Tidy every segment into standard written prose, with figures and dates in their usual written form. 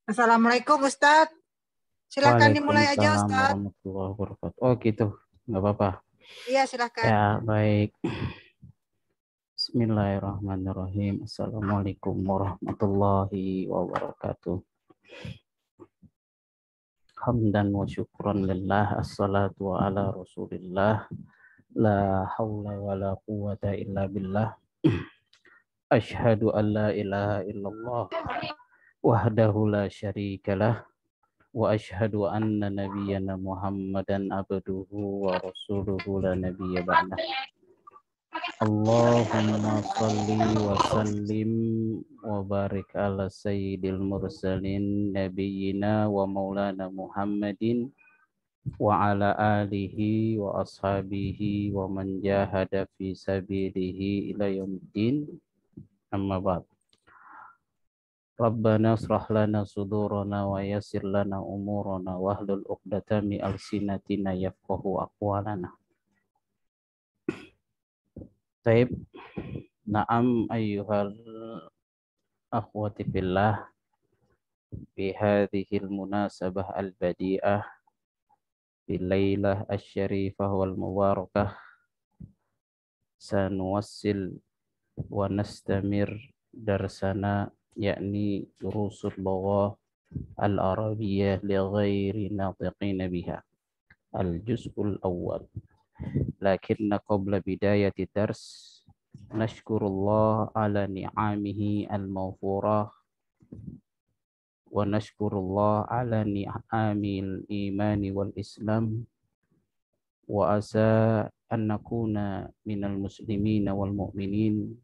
Assalamualaikum Ustadz. Silakan dimulai aja Waalaikumsalam Ustadz. warahmatullahi wabarakatuh. Oh gitu, nggak apa-apa. Iya silakan. Ya baik. Bismillahirrahmanirrahim. Assalamualaikum warahmatullahi wabarakatuh. Hamdan wa syukran lillah. Assalatu ala rasulillah. La hawla wa la quwata illa billah. Ashhadu an la ilaha illallah. Wahdahu la syarikalah. Wa ashhadu anna nabiyyana Muhammadan abduhu wa rasuluhu la nabiyya ba'dah. Allahumma salli wa sallim wa barik ala sayyidil mursalin nabiyyina wa maulana Muhammadin wa ala alihi wa ashabihi wa man jahada fi sabilihi ila yaumiddin. Amma ba'd. Rabbana israh lana sudurana wa yassir lana umurana wahlul 'uqdatam min alsinatina yafqahu aqwalana. Taib. Na'am ayyuhal akhwati fillah, bi hadhil munasabah al-badi'ah bil lailah asy-syarifah wal mubarakah sanuwassil wa nastamir darsana yakni durusul lughah al-arabiyyah li ghairi natiqin biha al-juz'ul awwal. Lakinna qabla bidayati dars nashkurullah ala ni'amihi al-mawfurah wa nashkurullah ala ni'amil imani wal islam wa asa an nakuna minal muslimina wal mu'minin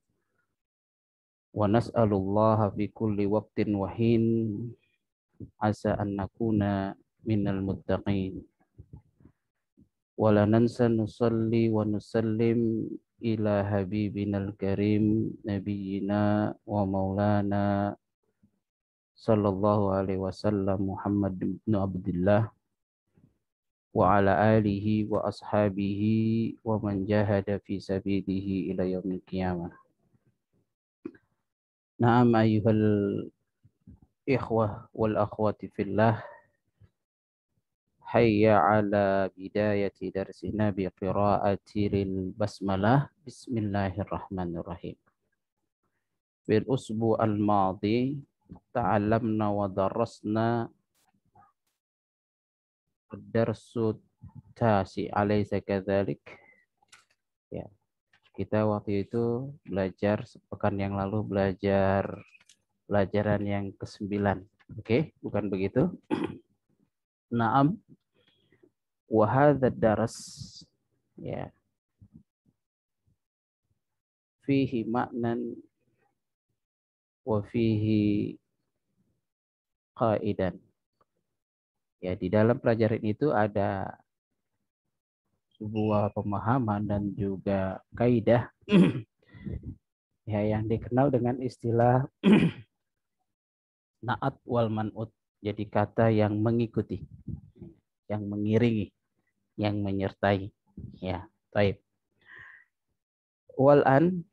wa nas'alullaha fi kulli waqtin wa hin asa an nakuna minal muttaqin wa la nansa nusalli wa nusallim ila habibinal karim nabiyyina wa maulana sallallahu alaihi wasallam Muhammad bin Abdullah wa ala alihi wa ashabihi wa man jahada fi sabilihi ila yaumil qiyamah. Na'am ayyuhal ikhwah wal akhwati fillah, hayya ala bidayati darsina bi qiraatil basmalah. Bismillahirrahmanirrahim. Bil usbu' al-madi ta'allamna wa darasna ad-darsu tasi alaysa kadzalik. Ya, kita waktu itu belajar sepekan yang lalu belajar pelajaran yang ke-9. Oke, bukan begitu? Naam. Wa hadzal daras ya fihi ma'nan wa fihi qaidan. Ya, di dalam pelajaran itu ada sebuah pemahaman dan juga kaidah ya yang dikenal dengan istilah na'at wal man'ut. Jadi kata yang mengikuti, yang mengiringi, yang menyertai. Ya, baik. Wal an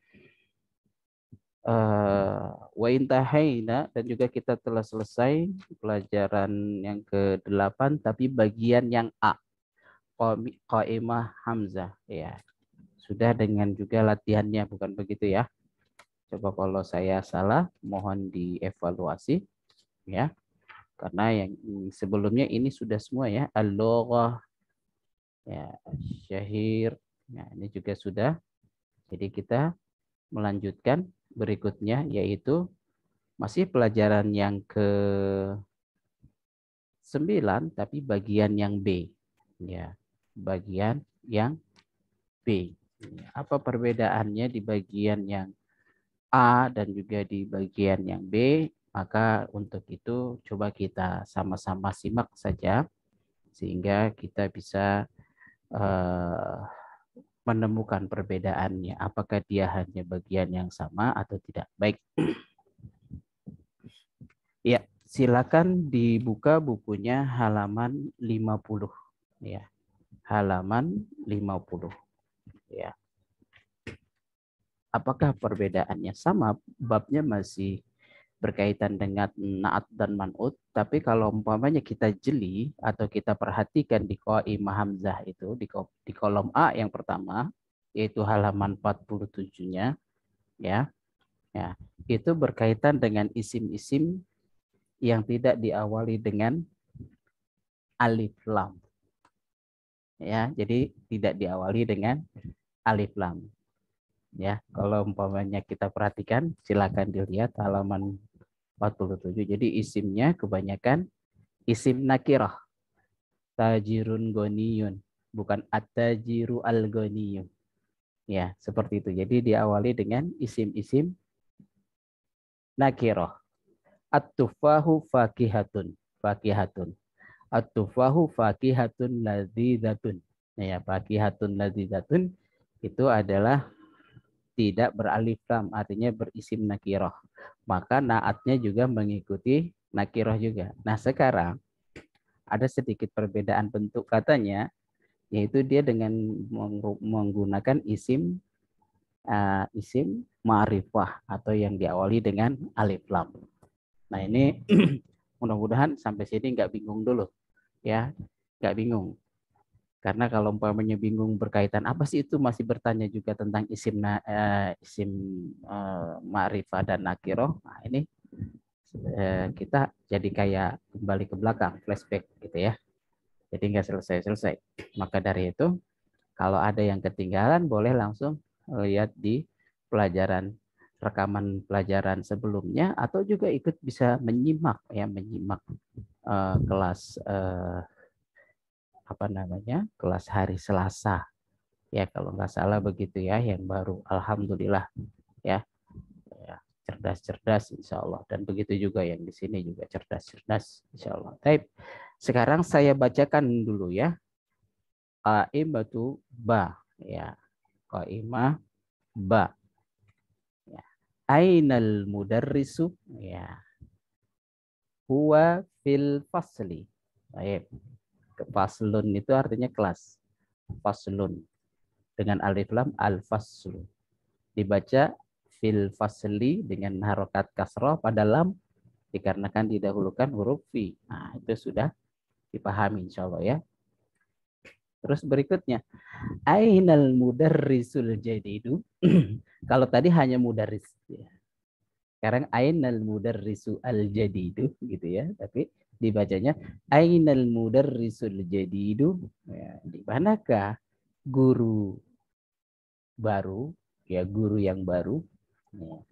wa intahaina, dan juga kita telah selesai pelajaran yang ke-8 tapi bagian yang A. Qaimah hamzah ya. Sudah dengan juga latihannya, bukan begitu ya? Coba kalau saya salah mohon dievaluasi ya. Karena yang sebelumnya ini sudah semua ya, al-lughah ya, syahir. Nah, ini juga sudah. Jadi kita melanjutkan berikutnya yaitu masih pelajaran yang ke-9 tapi bagian yang B. Ya, bagian yang B. Apa perbedaannya di bagian yang A dan juga di bagian yang B? Maka untuk itu coba kita sama-sama simak saja sehingga kita bisa menemukan perbedaannya. Apakah dia hanya bagian yang sama atau tidak? Baik. Ya, silakan dibuka bukunya halaman 50. Ya. Halaman 50. Ya. Apakah perbedaannya sama? Babnya masih berkaitan dengan naat dan man'ut. Tapi kalau umpamanya kita jeli atau kita perhatikan di qaimah hamzah itu di kolom A yang pertama, yaitu halaman 47-nya, ya, itu berkaitan dengan isim-isim yang tidak diawali dengan alif lam. Ya, jadi tidak diawali dengan alif lam. Ya, kalau umpamanya kita perhatikan, silakan dilihat halaman 47. Jadi isimnya kebanyakan isim nakirah. Tajirun goniyun, bukan at-tajiru al-goniyun. Ya, seperti itu. Jadi diawali dengan isim-isim nakirah. At-tufahu fakihatun. Fakihatun. At-tufahu fakihatun ladzidatun. Ya, fakihatun ladzidatun itu adalah tidak beralif lam, artinya berisim nakirah. Maka naatnya juga mengikuti nakirah juga. Nah, sekarang ada sedikit perbedaan bentuk katanya, yaitu dia dengan menggunakan isim ma'rifah atau yang diawali dengan alif lam. Nah, ini mudah-mudahan sampai sini nggak bingung dulu, ya, nggak bingung. Karena kalau umpamanya bingung berkaitan apa sih itu, masih bertanya juga tentang isim ma'rifah dan nakiroh. Nah, ini kita jadi kayak kembali ke belakang, flashback gitu ya. Jadi nggak selesai-selesai. Maka dari itu, kalau ada yang ketinggalan boleh langsung lihat di pelajaran, rekaman pelajaran sebelumnya, atau juga ikut bisa menyimak kelas kelas hari Selasa, ya kalau nggak salah begitu ya, yang baru. Alhamdulillah ya, cerdas-cerdas insya Allah, dan begitu juga yang di sini juga cerdas-cerdas insya Allah. Baik, sekarang saya bacakan dulu ya. Qaimatu ba, ya, qaimah ba, ya. Ainal mudarrisu, ya, huwa fil fasli. Baik, faslun itu artinya kelas. Faslun dengan alif lam, al faslu. Dibaca fil fasli dengan harokat kasroh pada lam, dikarenakan didahulukan huruf fi. Nah, itu sudah dipahami insya Allah ya. Terus berikutnya, ainal mudarrisul jadidu. Kalau tadi hanya mudarris, ya. Sekarang ainal mudarrisu al jadidu gitu ya, tapi dibacanya ainal mudarrisul jadidu. Ya, di manakah guru baru, ya, guru yang baru. Ya.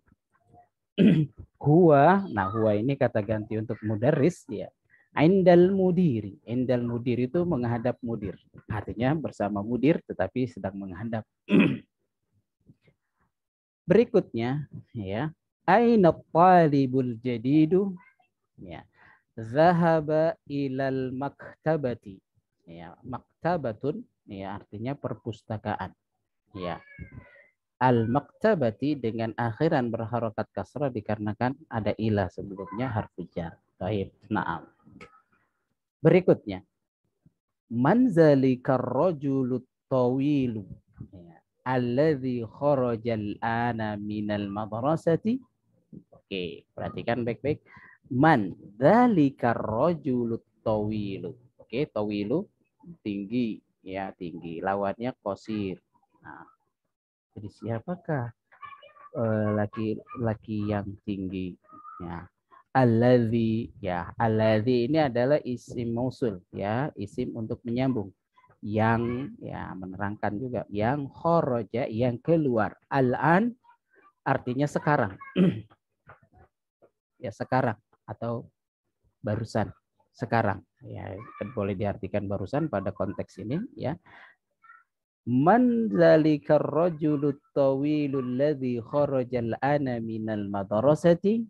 Huwa, nah huwa ini kata ganti untuk mudarris, ya. Indal mudiri. Indal mudir itu menghadap mudir. Artinya bersama mudir tetapi sedang menghadap. Berikutnya, ya. Aina talibul jadidu? Ya. Zahaba ilal maktabati. Ya, maktabatun ya artinya perpustakaan. Ya. Al-maktabati dengan akhiran berharokat kasrah dikarenakan ada ilah sebelumnya harfu jar. Baik, na'am. Berikutnya, manzalikar rajulut tawilu, ya, alladzi kharajal ana minal madrasati. Oke, perhatikan baik-baik. Man zalikar rajulut tawilu. Oke, tawilu tinggi, ya, tinggi. Lawannya qasir. Nah, jadi siapakah laki-laki yang tinggi? Ya. Alladzi, ya, alladzi ini adalah isim mausul, ya, isim untuk menyambung. Yang, ya, menerangkan juga, yang kharaja, yang keluar. Al-an artinya sekarang. Ya, sekarang atau barusan. Sekarang, ya, boleh diartikan barusan pada konteks ini, ya. Man zalikar rajulut tawilul ladzi kharajal ana minal madrasati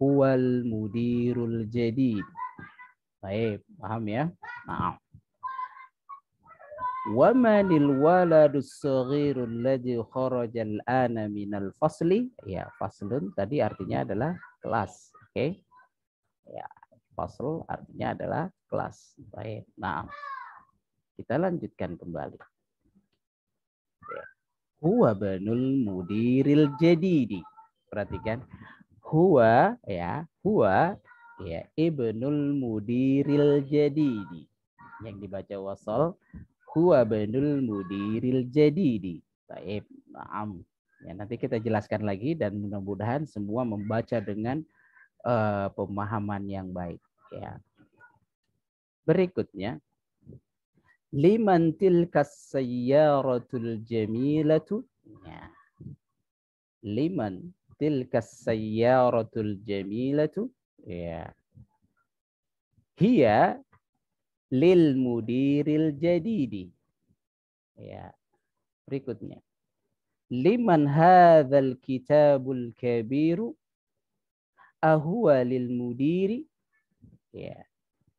huwal mudirul jadid. Baik, paham ya? Nah. Wa manil waladus saghirul ladzi kharajal ana minal fasli. Ya, faslun tadi artinya adalah kelas. Oke. Ya, fasl artinya adalah kelas. Baik. Nah, kita lanjutkan kembali. Huwa banul mudiril jadidi. Perhatikan. Huwa ya, huwa ya ibnul mudiril jadidi. Yang dibaca wasal huwa ibnul mudiril jadidi. Baik, na'am. Ya, nanti kita jelaskan lagi dan mudah-mudahan semua membaca dengan pemahaman yang baik ya. Berikutnya liman tilkas sayyaratul jamilatu ya. Liman tilkas sayyaratul jamilatu ya. Hiya lil mudiril jadidi ya. Berikutnya liman hadzal kitabul kabiru ahuwa lil mudiri ya.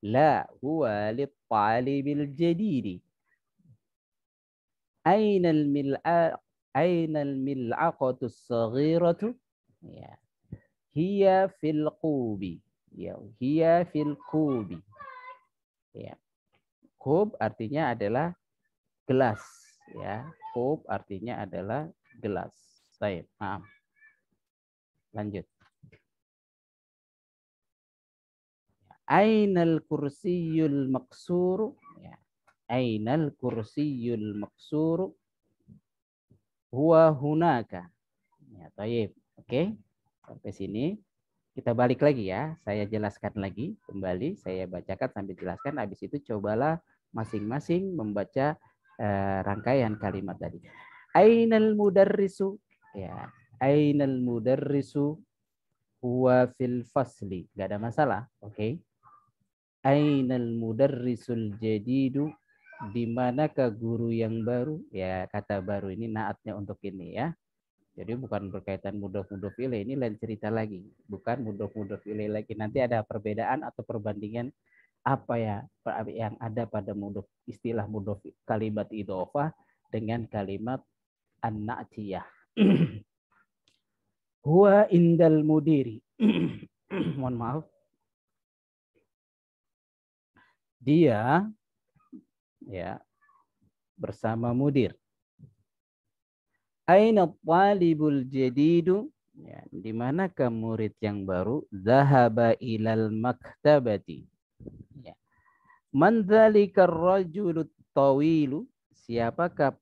La huwa lit talibil jadidi. Aina al mil'a aina al mil'aqatu as-saghiratu ya. Hiya fil qubi ya. Hiya fil qubi ya. Qub artinya adalah gelas ya. Qub artinya adalah gelas. Baik, maaf. Lanjut. Ainal kursiyul maksuru ya. Ainal kursiyul maksuru huwa hunaka. Ya, taib. Oke. Sampai sini kita balik lagi ya. Saya jelaskan lagi kembali, saya bacakan sambil jelaskan, habis itu cobalah masing-masing membaca rangkaian kalimat tadi. Ainal mudarrisu ya. Ainal mudarrisu huwa fil fasli. Enggak ada masalah, oke. Ainal mudarrisul jadidu, di manakah guru yang baru? Ya, kata baru ini naatnya untuk ini ya. Jadi bukan berkaitan mudhof ilaih, ini lain cerita lagi. Bukan mudhof ilaih lagi. Nanti ada perbedaan atau perbandingan apa ya yang ada pada mudhof, istilah mudhof kalimat idhofah dengan kalimat an-na'tiyah. Huwa indal mudiri. Mohon maaf. Dia ya bersama mudir. Aina talibul jadidu ya, di manakah murid yang baru? Zahaba ilal maktabati ya. Man dzalikar rajulut tawilu, siapakah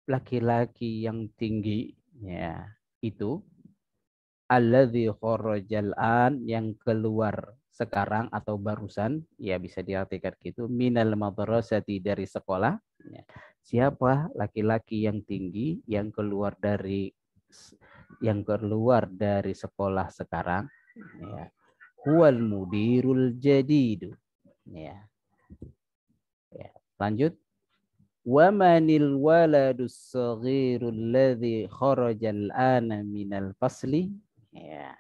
laki-laki yang tinggi ya itu? Alladzi kharajal an, yang keluar sekarang atau barusan, ya bisa diartikan gitu, minal madrasati, dari sekolah ya. Siapa laki-laki yang tinggi yang keluar dari sekolah sekarang ya. Huwal mudirul jadidu ya. Ya, lanjut. Wa manil waladus saghirul ladzi kharajal ana minal fasli ya.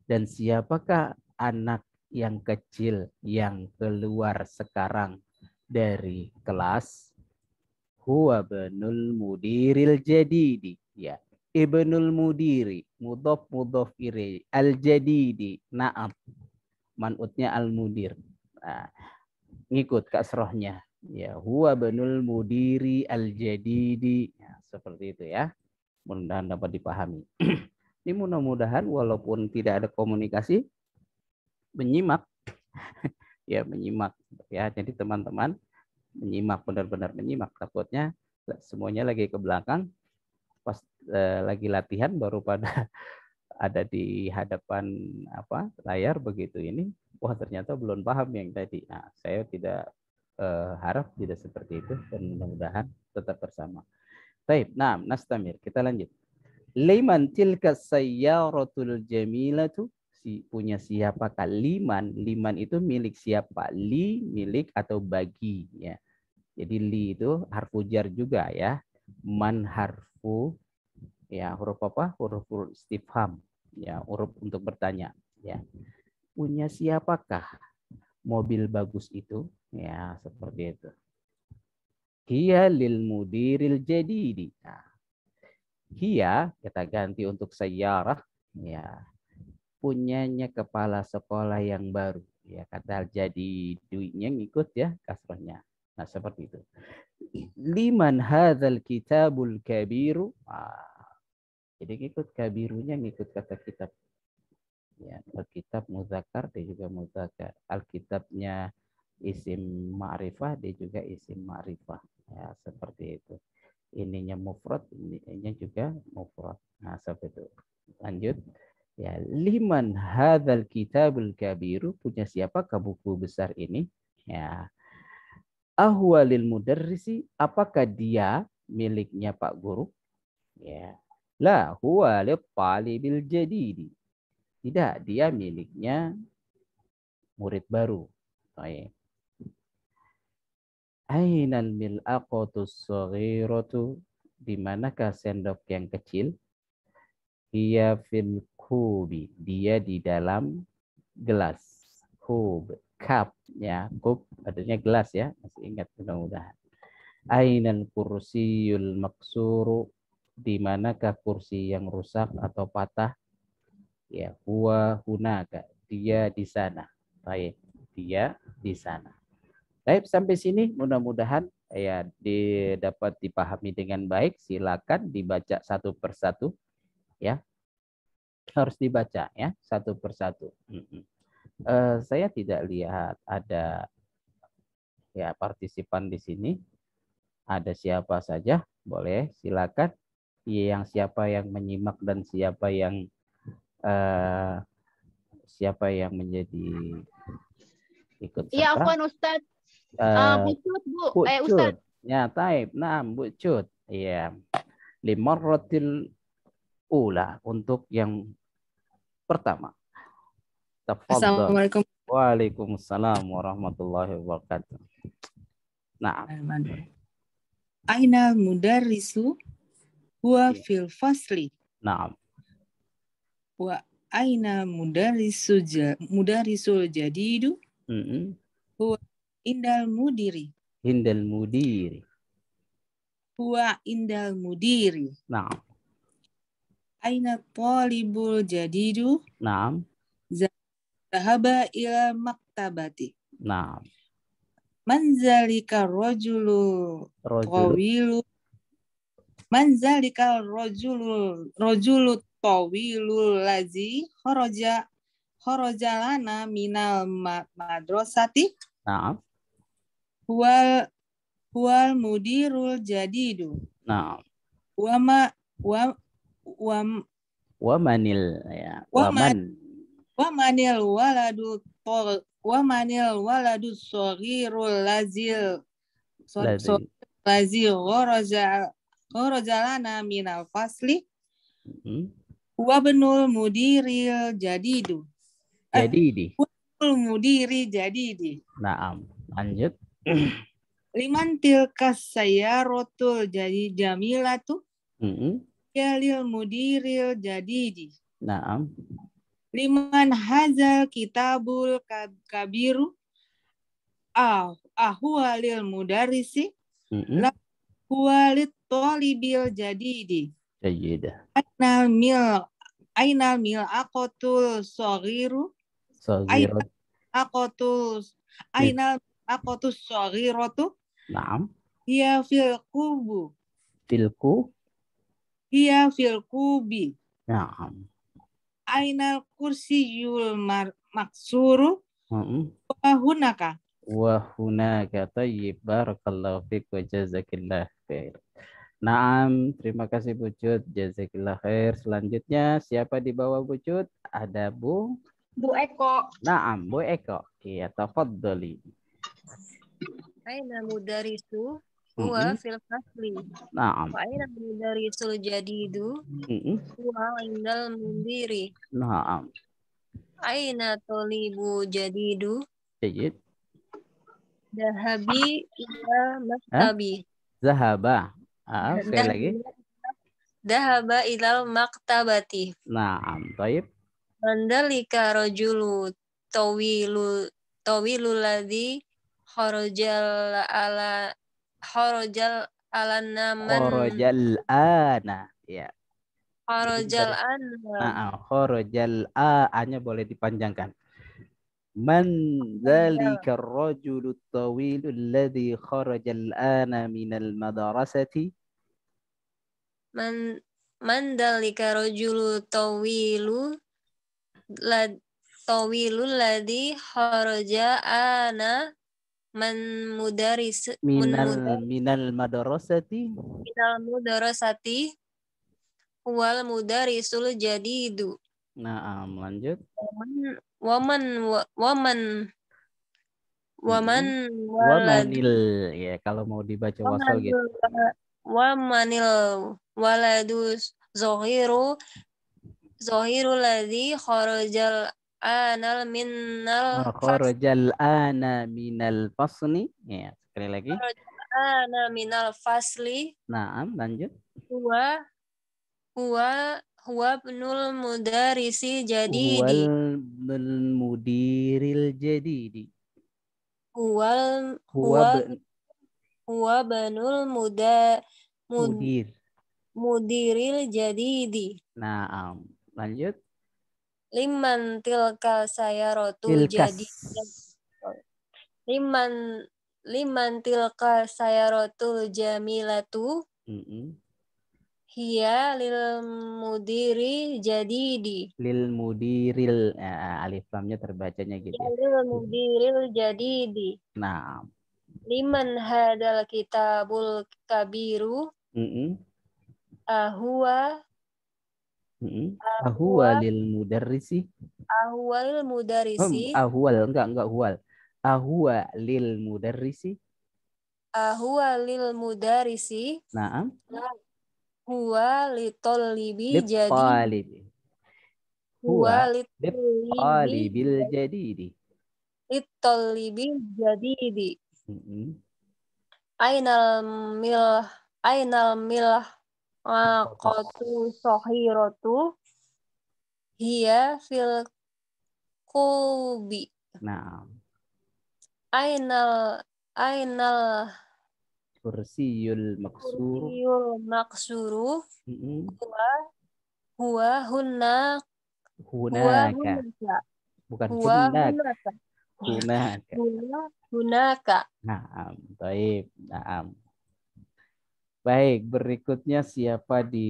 Dan siapakah anak yang kecil yang keluar sekarang dari kelas? Huwa ibnul mudiril jadidi ya. Ibnul mudiri mudhof ilaih, al jadidi na'am, man'utnya al mudir. Nah, ngikut kasrohnya ya. Huwa ibnul mudiri al jadidi ya, seperti itu ya. Mudah-mudahan dapat dipahami. Ini mudah-mudahan walaupun tidak ada komunikasi, menyimak ya, menyimak ya. Jadi teman-teman menyimak, benar-benar menyimak. Takutnya semuanya lagi ke belakang, pas lagi latihan baru pada ada di hadapan layar begitu ini, wah ternyata belum paham yang tadi. Nah, saya tidak harap tidak seperti itu, dan mudah-mudahan tetap bersama. Baik, nah, nastamir, kita lanjut. Liman tilka sayyaratul jamilatu, punya siapakah? Liman itu milik siapa? Li milik atau bagi ya. Jadi li itu harfu jar juga ya. Man harfu ya, huruf apa? Huruf istifham ya, huruf untuk bertanya ya. Punya siapakah mobil bagus itu ya, seperti itu. Hiya lil mudiril jadidi. Nah, hiya kita ganti untuk sayyarah ya, punyanya kepala sekolah yang baru ya. Kata jadi duitnya ngikut ya kasrahnya. Nah, seperti itu. Liman hadzal kitabul kabiru. Jadi ngikut kabirunya, ngikut kata kitab Ya, Alkitab muzakkar dia juga muzakkar. Alkitabnya isim ma'rifah dia juga isim ma'rifah. Ya, seperti itu. Ininya mufrad, ininya juga mufrad. Nah, seperti itu. Lanjut. Ya, liman hadzal kitabul kabiru, punya siapakah buku besar ini? Ya. Ahwa lil mudarrisi, apakah dia miliknya Pak Guru? Ya. La huwa lil talibil jadidi. Tidak, dia miliknya murid baru. Baik. Ainal mil'aqatus saghiratu, di manakah sendok yang kecil? Dia fil kubi, dia di dalam gelas. Kub, cup ya, kub artinya gelas ya, masih ingat mudah-mudahan. Ainal kursiyul maksuru, di manakah kursi yang rusak atau patah? Ya, huwa hunaka, dia di sana. Baik, dia di sana. Baik, sampai sini mudah-mudahan ya dapat dipahami dengan baik. Silakan dibaca satu persatu ya. Harus dibaca ya satu persatu. Saya tidak lihat ada ya partisipan di sini. Ada siapa saja? Boleh, silakan. Yang siapa yang menyimak dan siapa yang menjadi ikut Iya, serta. Afwan Ustaz. Bu Cut, Bu. Ustaz. Cut. Ya, taib. Nah, Bu Cut. Iya. Limarratil ula, untuk yang pertama. Tafadhal. Assalamualaikum. Waalaikumsalam warahmatullahi wabarakatuh. Nah. Aina mudarrisu huwa fil fasli. Nah. Wa aina mudarrisul jadidu huwa indal mudiri. Indal mudiri. Huwa indal mudiri. Nah. Aina talibul jadidu. Nah. Zahaba ila maktabati. Nah. Manzalika rajulu tawilu. Manzalika rajulu tawilul lazi kharaja lana minal madrasati. Nah. Huwal mudirul jadidu. Nah. Wamanil ya. Wamanil waladu saghirul lazil kharajalana minal fasli. Wa benul mudiril jadidu. Jadidi. Mudiri jadidi. Naam. Lanjut. Liman tilkas sayyaratul jadi jamilatu. Ya lil mudiril jadidi. Naam. Liman hazal kitabul kabiru. Huwa lil mudarrisi. La huwa lit talibil jadidi. Jayidah. Ainal mil aqatul saghiru. Ainal aqatus saghiratu. Naam. Hiya fil kubu. Hiya fil kubi. Naam. Ainal kursiyul maksuru. Wa hunaka. Tayyib. Barakallahu fiik wa jazakillah khair. Naam, terima kasih Bu Cut. Jazakillah khair. Selanjutnya siapa di bawah Bu Cut? Ada Bu Eko. Naam, Bu Eko. Iya, tafadhali. Aina mudarisu huwa fil fasli. Naam. Wa aina mudarisul jadidu huwa indal mundiri. Naam. Aina tolibu jadidu. Jayid. Dahabi ila maktabi. Zahaba. Sekali lagi. Dahaba ilal maktabati. Naam, baik. Mandalika rajulu tawilu ladzi kharajal ana. Ya. Kharajal ana. Kharajal a-nya boleh dipanjangkan. Man dzalika ar-rajulu at-tawilu alladhi kharaja al-ana min al-madrasati. Man dzalika rajulu tawilu tawilul ladzi kharaja ana man mudaris minal madrasati minal mudarasati wal mudarisul jadidu. Nah, lanjut. Waman wamanil, ya kalau mau dibaca wasal gitu. Wamanil waladus zohiru ladzi kharajal ana minal fasli. Ya, sekali lagi. Ana minal fasli. Nah, lanjut. Huwa ibnul mudarisi jadidi. Huwal mudiril jadidi. Huwa banul mudiril jadidi. Nah, lanjut. Liman tilka sayaratu jadi. Liman tilka sayaratu jamilatu. Hiya lil mudiri jadidi. Lil mudiril, alif lamnya terbacanya gitu ya. Lil mudiril jadidi. Nah. Liman hadal kitabul kabiru. Ahwa lil mudarrisi. Ahwa lil mudarrisi. Enggak huwal. Ahwa lil mudarrisi. Ahwa lil mudarrisi. Naam. Huwa litolibi jadi. Huwa litolibil jadidi. Litolibi jadidi. Ainal milah maqatu sohiratu hiya fil kubi. Nah. Ainal kursiyul maksuru huwa hunaka. Bukan hunaka. Nah, baik. Nah. Baik, berikutnya siapa di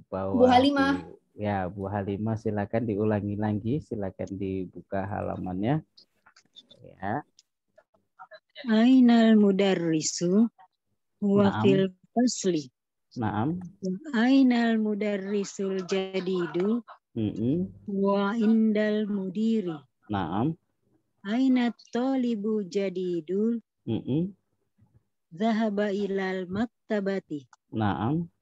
bawah? Bu Halimah. Ya, Bu Halimah silakan diulangi lagi, silakan dibuka halamannya. Ya. Ainal mudarrisu huwa fil fasli. Naam. Ainal mudarrisul jadidu wa indal mudiri. Naam. Ainat talibu jadidul. Zahaba ilal maktabati. Naam.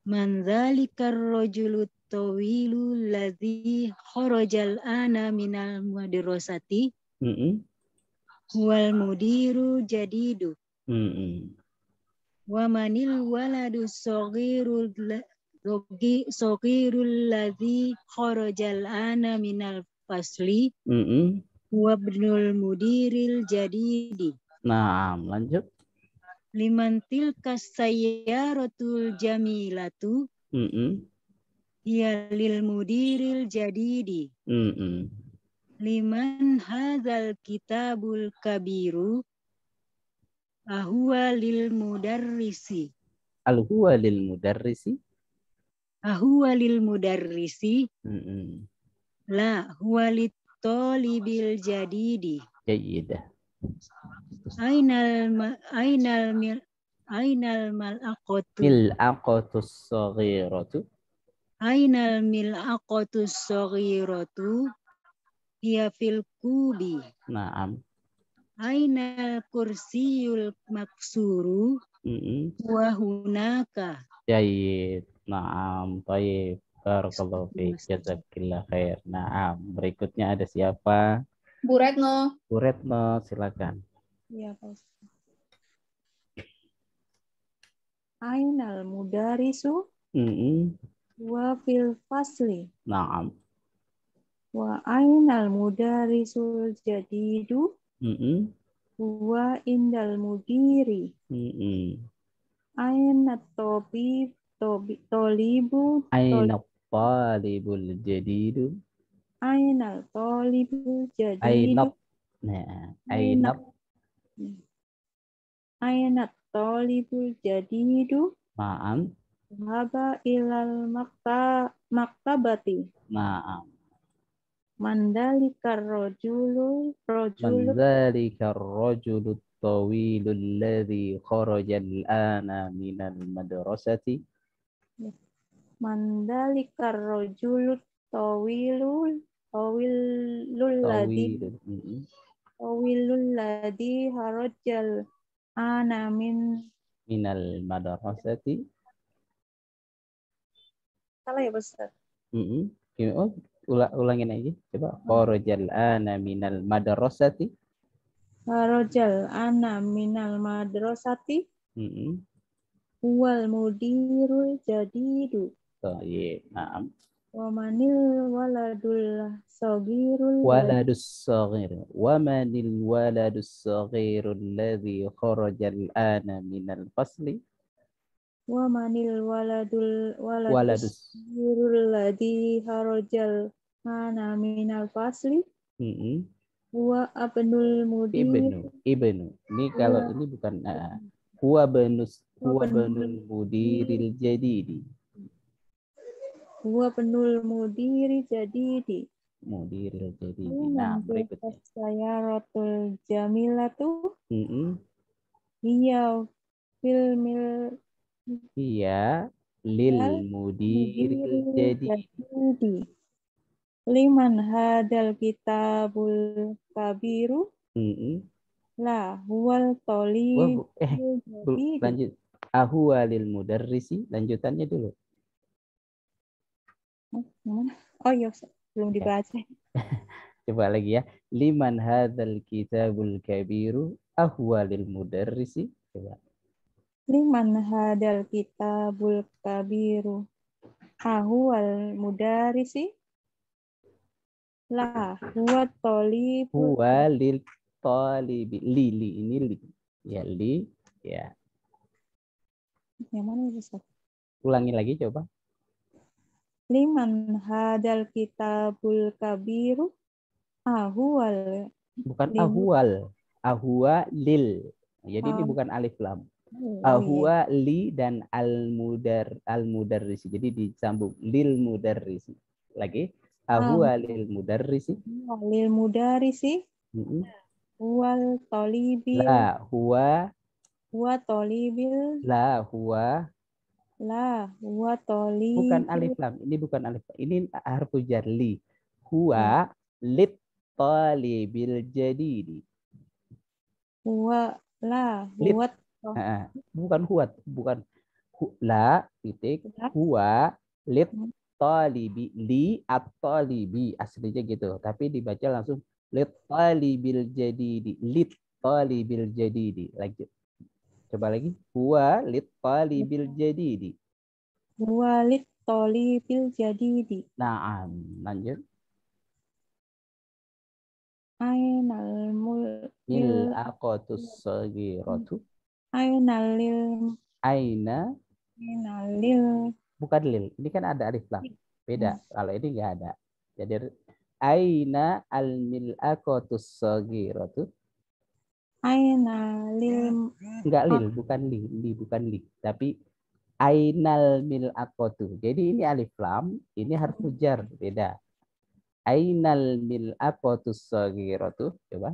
Man dzalikar rajulu tawilu ladzi kharajal ana minal madrasati. Wal mudiru jadidu. Wa manil waladu saghirul ladzi kharajal ana minal fasli. Wa ibnul mudiril jadidi. Naam, lanjut. Liman tilka sayyaratul jamilatu. Hiya lil mudiril jadidi. Liman hadzal kitabul kabiru. Ahwa lil mudarrisi. Al-huwa lil mudarrisi. Ahwa lil mudarrisi. La huwa lit talibil jadidi. Jayyidah. Ainal mil'aqatus saghiratu. Ainal mil'aqatus saghiratu hiya fil kubi. Naam. Ainal kursiyul maksuru wa hunaka. Jayyid. Naam, baik. Barakallahu fiik. Jazakillah khair. Naam, berikutnya ada siapa? Bu Retno. Bu Retno, silakan. Ya, Pak. Ainal mudarisu wa fil fasli. Naam. Wa ainal mudarisul jadidu wa indal mudiri. Ainat tolibu. Ainat talibul jadidu. Ainal talibul jadidu. Ainat talibul jadidu. Naam. Dhaba ilal maktabati. Naam. Mandalikar rajulu Mandalikar rajulu tawilul ladzi kharaja al-ana minal madrasati. Mandalikar rajulu tawilul ladzi harajal ana minal madrasati. Salah ya Ustaz? Oh, ulangin aja. Coba. Kharajal ana minal madrasati. Kharajal ana minal madrasati. Wal mudirul jadidu. Baik, na'am. Wa manil waladul saghirul waladus saghirul ladzi kharajal ana minal fasli. Wa manil waladus saghirul ladzi kharajal ana minal fasli. Wa abnul mudir. Ibnu. Ini kalau ini bukan huwa banul mudiril jadidi. Huwa penul mudiri jadidi. Mudiril jadidi. Nah, berikutnya. Sayaratul jamilatu. Hiya filmil. Hiya lil mudiril jadidi. Liman hadal kitabul kabiru. La huwal tolib. Lanjut. Ahuwa lil mudarrisi. Lanjutannya dulu. Oh iya, belum dibaca. Coba lagi ya. Liman hadzal kitabul kabiru ahwalil mudarrisi. Coba. Liman hadzal kitabul kabiru ahwal mudarrisi. La huwa talib. Huwa lil talibi. Li ini li. Ya li. Ya. Yang mana bisa? Ulangi lagi coba. Liman hadal kitabul kabiru ahwal. Bukan ahwal. Ahwa lil. Jadi ini bukan alif lam. Ahwa li dan al mudarrisi. Jadi disambung lil mudarrisi. Lagi. Ahwa lil mudarrisi. Lil mudarrisi. Wal talibil. La huwa. Huwa talibil. La huwa. La huwa tolibil. Bukan alif lam. Ini bukan alif lam. Ini harfu jar li. Huwa lit talibil jadidi. Huwa la huwa. Bukan huwa. Bukan la titik. Huwa lit talibi. Li at-talibi. Aslinya gitu. Tapi dibaca langsung lit talibil jadidi. Lit talibil jadidi. Lanjut. Coba lagi. Huwa lit talibil jadidi. Huwa lit talibil jadidi. Nah, lanjut. Ainal mil aqatus saghiratu. Ainal lil. Bukan lil. Ini kan ada alif lam. Beda. Kalau ini enggak ada. Jadi aina al mil aqatus saghiratu. Aina lil. Enggak lil, bukan li, bukan li, tapi ainal mil aqatu. Jadi ini alif lam, ini harfu jar, beda. Ainal mil aqatus saghiratu, coba.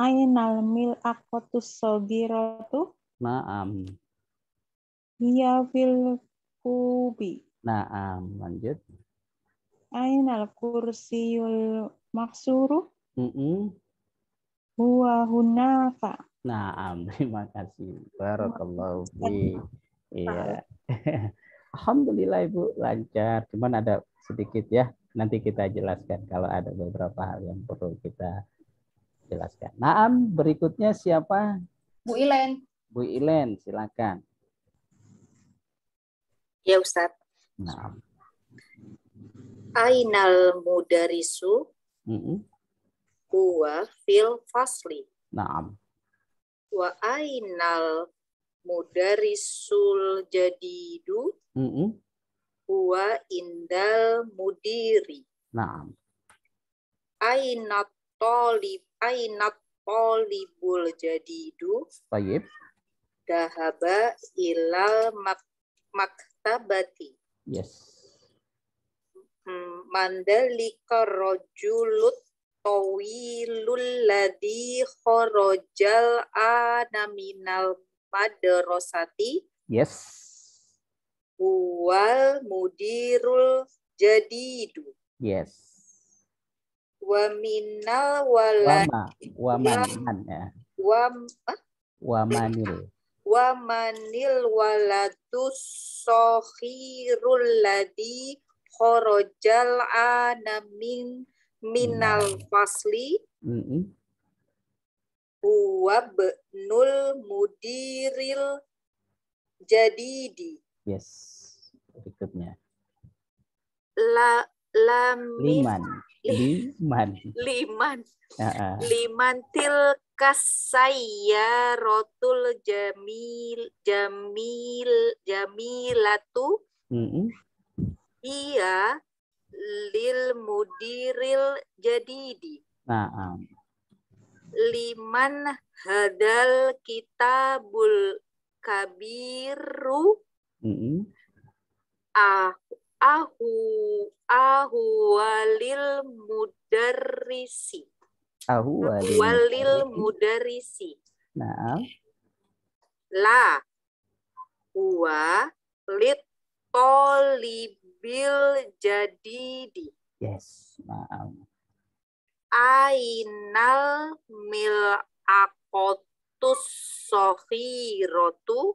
Ainal mil aqatus saghiratu. Naam. Hiya fil kubi. Naam, lanjut. Ainal kursiyul maksuru. Huwa hunaka. Naam, terima kasih. Barakallahu fiik. Iya. Alhamdulillah Ibu lancar. Cuman ada sedikit ya. Nanti kita jelaskan kalau ada beberapa hal yang perlu kita jelaskan. Naam, berikutnya siapa? Bu Ilen. Bu Ilen, silakan. Ya Ustaz. Naam. Ainal mudarisu. Huwa fil fasli. Naam. Wa ainal mudarisul jadidu. Huwa indal mudiri. Naam. Ainat talibul jadidu. Baik. Dahaba ilal maktabati. Yes. Mandalika rojulut tawilul ladhi kharajal ana minal madrasati. Yes. Wal mudirul jadidu. Yes. Wa minal walad. Waman ya. Wamanil. Wamanil waladus sohirul ladhi kharajal ana minal fasli. Huwa bnul mudiril jadidi. Yes. Berikutnya. Liman tilkas sayyaratul jamilatu. Iya lil mudiril jadidi. Liman hadal kitabul kabiru. Walil mudarrisi. La huwa lit tolibil jadidi. Yes. Ainal mil akotus sohiratu.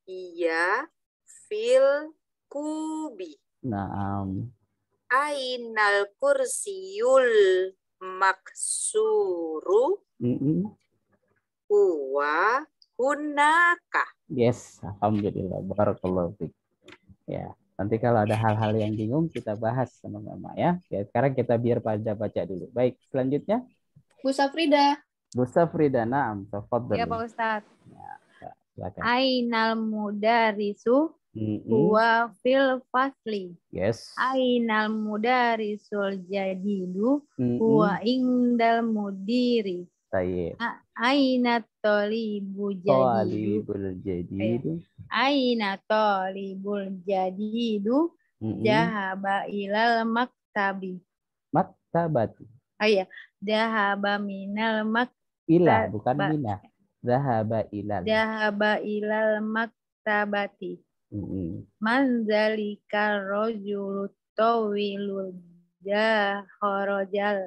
Iya fil kubi. Ainal kursiyul maksuru. Huwa hunaka. Yes, alhamdulillah. Barakallahu fiik. Ya, nanti kalau ada hal-hal yang bingung kita bahas sama-sama ya. Sekarang kita biar baca dulu. Baik, selanjutnya. Bu Safrida. Bu Safrida, na'am. Tafadhal. Ya, Pak Ustadz. Ya, silakan. Ainal mudarisu huwa fil fasli. Yes. Ainal mudarisul jadidu huwa indal mudiri. Tayyib. Aina tolibul jadidu. Aina tolibul jadidu jahaba ilal maktabi. Maktabati. Iya, jahaba minal Ila, bukan mina. Zahaba ilal maktabati. Manzalika rojul tawilul jaharojal.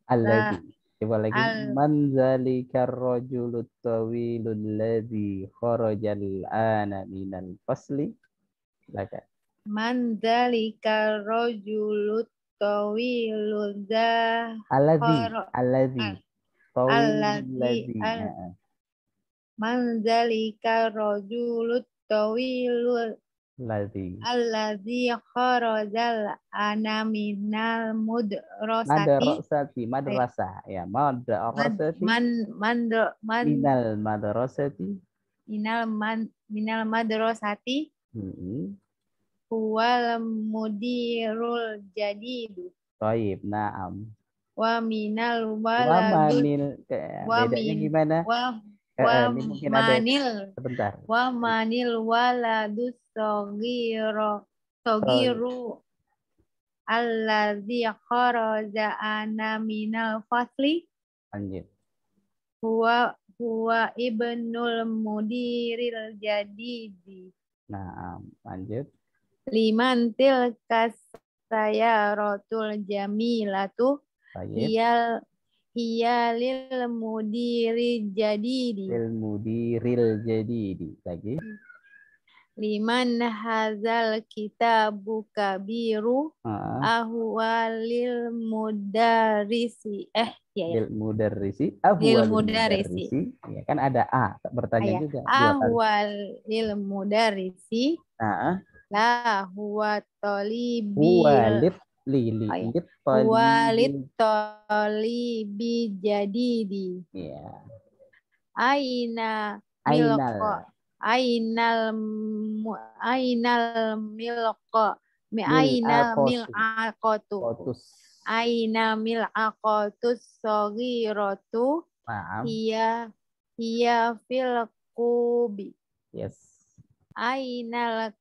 Alladhi. Coba lagi. Manzalika rojul tawilul ladhi kharajal ana minal fasli. Silakan. Manzalika rojul tawilul Alladhi. Manzalika rojul tawilul alladhi kharajal ana minal madrasah ya madrasati minal madrasati huwal mudirul jadidu. Baik, na'am. Wa minal waladus bedanya gimana? Sebentar. Wa manil waladus sogiru alladzi kharaja ana minal fasli. Lanjut. Huwa ibnul mudiril jadidi. Nah, lanjut. Liman tilkas sayaratul jamilatu. Hiya lil mudiril jadidi. Lil mudiril jadidi. Lagi. Liman hazal kitabu kabiru ahwalil mudarrisi. Lil mudarrisi. Lil mudarrisi. Ya, kan ada A bertanya juga. Ahwalil mudarrisi. La huwa tolibil. Walid tolibi jadidi. Ya. Ainal milqa. Ainal milqa. Ainal mil'aqatu. Ainal mil'aqatus saghiratu. Hiya fil qubi. Yes. Ainal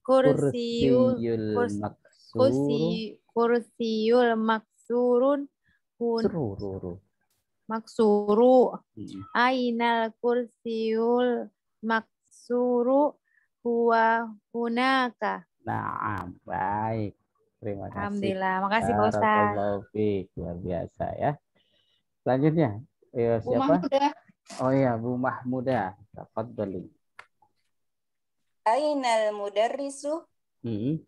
Kursiyul maksurun maksuru. Ainal kursiyul maksuru huwa hunaka. Nah, baik. Terima kasih. Alhamdulillah. Makasih Pak Ustaz. Barakallahu fiik. Luar biasa ya. Selanjutnya, siapa? Oh iya, Bu Mahmuda. Tafadhali. Ainal mudarrisu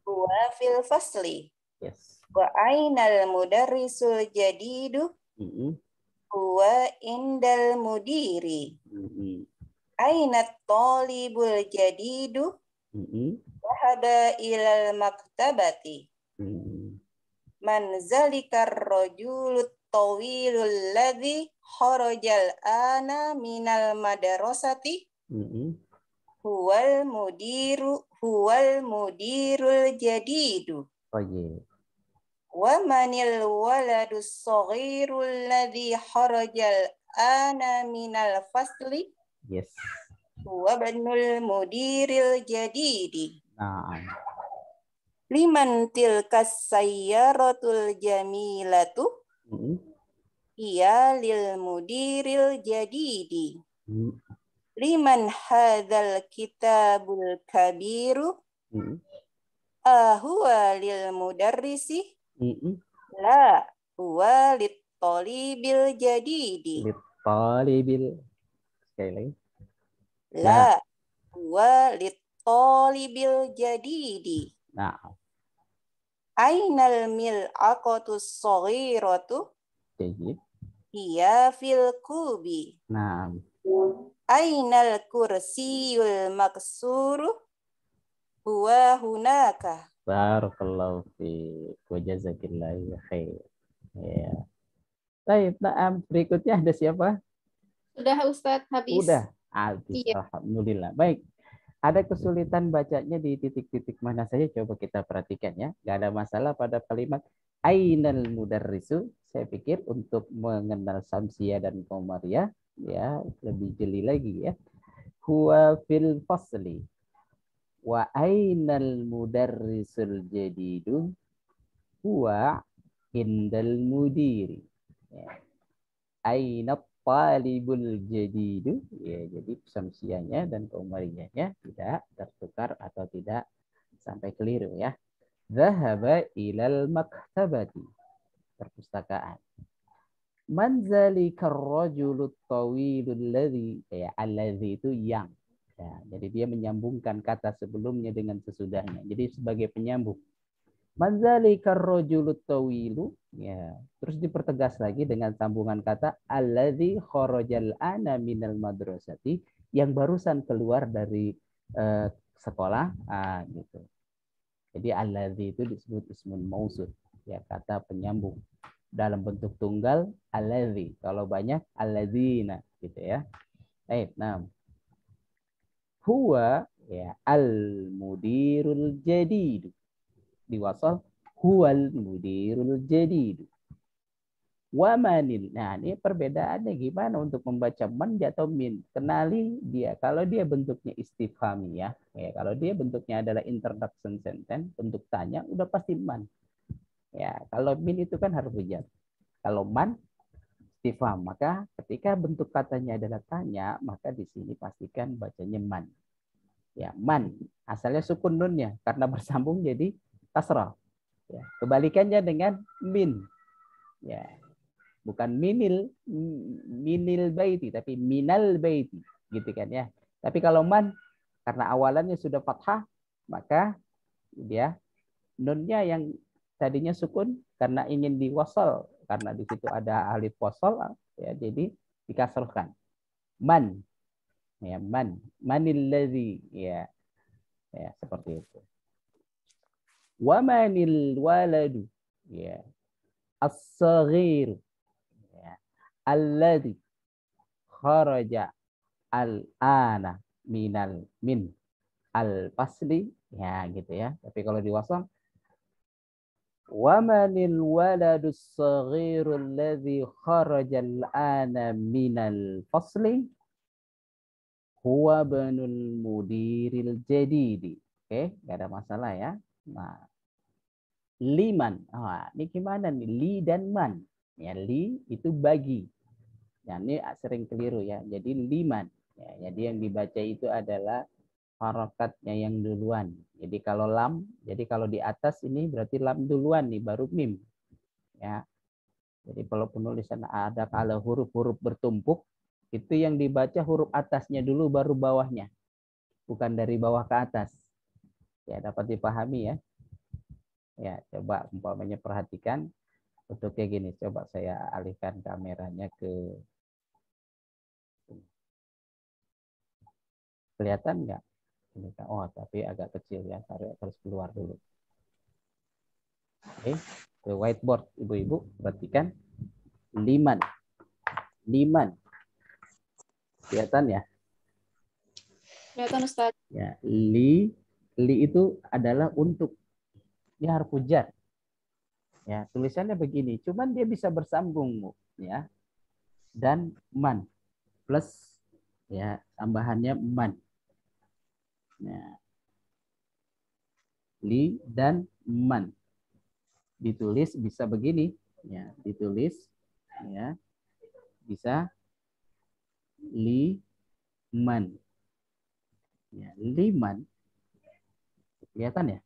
huwa fil fasli. Yes. Wa ainal mudarrisul jadidu huwa indal mudiri. Ainat talibul jadidu wahada ilal maktabati. Man zalikar rajulut tawilul ladzi kharajal ana minal madrasati huwal mudirul jadidu. Wa manil waladus saghirul ladzi kharajal ana minal fasli. Yes. Huwa banul mudiril jadidi. Nah. Liman tilkas sayyaratul jamilatu iya lil mudiril jadidi. Liman hadzal kitabul kabiru huwa lil mudarrisi la huwa lit talibil jadidi. Lit talibil. Sekali lagi. La huwa lit talibil jadidi. Nah. Ainal mil'aqatus saghiratu iya fil kubi. Nah. Ainal kursiyul maksuru huwa hunaka. Barakallahu fiik wa jazakillahu khair. Ya. Baik, nah, berikutnya ada siapa? Sudah Ustadz, habis. Udah, habis. Iya. Alhamdulillah. Baik. Ada kesulitan bacanya di titik-titik mana saja, coba kita perhatikan ya. Gak ada masalah pada kalimat ainal mudarrisu. Saya pikir untuk mengenal Samsia dan Qamariyah ya lebih jeli lagi ya. Huwa fil fasli wa ainal mudarrisul jadidu huwa indal mudiri. Ya. Ainat talibul jadidu, ya, jadi samsianya dan qamariyahnya tidak tertukar atau tidak sampai keliru ya. Zahaba ilal maktabati, perpustakaan. Man zalikar rajulut tawilul ladzi, ya alladzi itu yang. Ya, jadi dia menyambungkan kata sebelumnya dengan sesudahnya. Jadi sebagai penyambung. Man zalikar rajulut tawilu, ya. Terus dipertegas lagi dengan sambungan kata alladzi kharajal ana minal madrasati, yang barusan keluar dari sekolah, gitu. Jadi alladzi itu disebut ismun mausul, ya, kata penyambung. Dalam bentuk tunggal alladzi, kalau banyak alladzina, gitu ya. Baik, nah. Huwa ya al mudirul jadid. Diwasal huwal mudirul jadid. Wa manil. Nah, ini perbedaannya gimana untuk membaca man atau min. Kenali dia. Kalau dia bentuknya istifhamiyah, ya, kalau dia bentuknya adalah introduction sentence, bentuk tanya, udah pasti man. Ya, kalau min itu kan harus jar. Kalau man istifham, maka ketika bentuk katanya adalah tanya, maka di sini pastikan bacanya man. Ya, man. Asalnya sukun nunnya karena bersambung jadi kasrah. Ya, kebalikannya dengan min. Ya. Bukan minil baiti tapi minal baiti, gitu kan ya. Tapi kalau man karena awalannya sudah fathah, maka dia nunnya yang tadinya sukun karena ingin diwasal, karena di situ ada alif wasal, ya, jadi dikasrahkan. Man. Ya, manil ladzi, ya. Ya, seperti itu. Wa manil waladu, ya. As-saghir, ya. Alladzi kharaja al-ana min al-fasli, ya, gitu ya. Tapi kalau diwasal wa manil waladus saghirul ladzi kharaja al-ana min al-fasli huwa banul mudiril jadidi. Oke, nggak ada masalah ya. Nah, liman. Ini gimana nih? Li dan man. Ya, li itu bagi. Ya, ini sering keliru ya. Jadi liman. Ya, jadi yang dibaca itu adalah harokatnya yang duluan. Jadi kalau lam, jadi kalau di atas ini berarti lam duluan nih, baru mim. Ya. Jadi kalau penulisan ada kalau huruf-huruf bertumpuk, itu yang dibaca huruf atasnya dulu baru bawahnya. Bukan dari bawah ke atas. Ya, dapat dipahami ya. Ya, coba umpamanya perhatikan untuk kayak gini. Coba saya alihkan kameranya ke kelihatan nggak? Oh, tapi agak kecil ya. Harus keluar dulu. Oke, ke whiteboard ibu-ibu perhatikan liman. Liman. Kelihatan ya? Kelihatan Ustaz. Ya, li itu adalah untuk. Ini harfu jar. Ya, tulisannya begini, cuman dia bisa bersambung, ya. Dan man plus ya, tambahannya man. Nah, li dan man. Ditulis bisa begini, ya, ditulis ya. Bisa li man. Ya, liman. Kelihatan ya?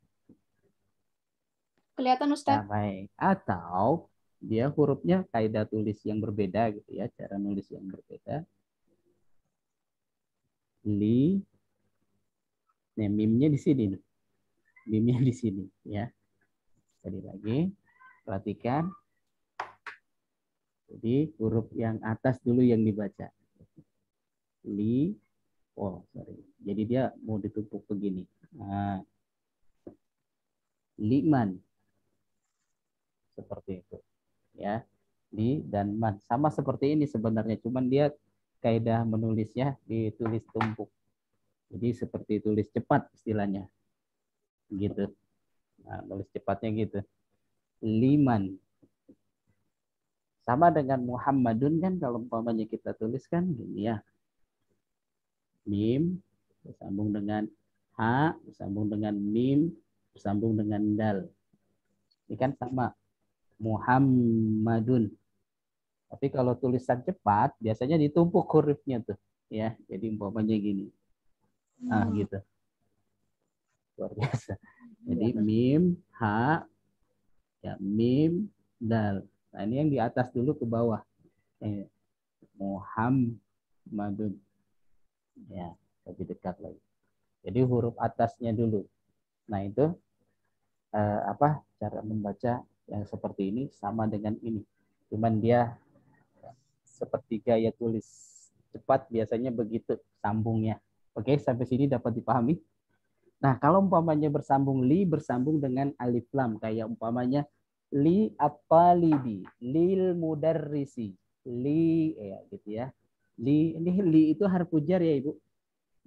Kelihatan Ustaz. Nah, baik. Atau dia hurufnya kaidah tulis yang berbeda gitu ya, cara nulis yang berbeda. Li, nih mimnya di sini nih. Mimnya di sini ya. Sekali lagi, perhatikan. Jadi huruf yang atas dulu yang dibaca. Li, oh sorry. Jadi dia mau ditumpuk begini. Nah, liman. Seperti itu. Ya, li dan man sama seperti ini sebenarnya, cuman dia kaidah menulisnya ditulis tumpuk. Jadi seperti tulis cepat istilahnya. Gitu. Nah, nulis cepatnya gitu. Liman. Sama dengan Muhammadun kan kalau umpamanya kita tuliskan gini ya. Mim bersambung dengan ha, bersambung dengan mim, bersambung dengan dal. Ini kan sama. Muhammadun. Tapi kalau tulisan cepat biasanya ditumpuk hurufnya tuh, ya. Jadi umpamanya gini. Nah, gitu. Luar biasa. Jadi mim, ha, ya mim, dal. Nah, ini yang di atas dulu ke bawah. Muhammadun. Ya, lebih dekat lagi. Jadi huruf atasnya dulu. Nah, itu apa cara membaca yang seperti ini sama dengan ini. Cuman dia seperti gaya tulis cepat biasanya begitu sambungnya. Oke, sampai sini dapat dipahami? Nah, kalau umpamanya bersambung li bersambung dengan alif lam kayak umpamanya li at-talibi, lil mudarrisi, li ya gitu ya. Li ini li itu harfu jar ya, Ibu.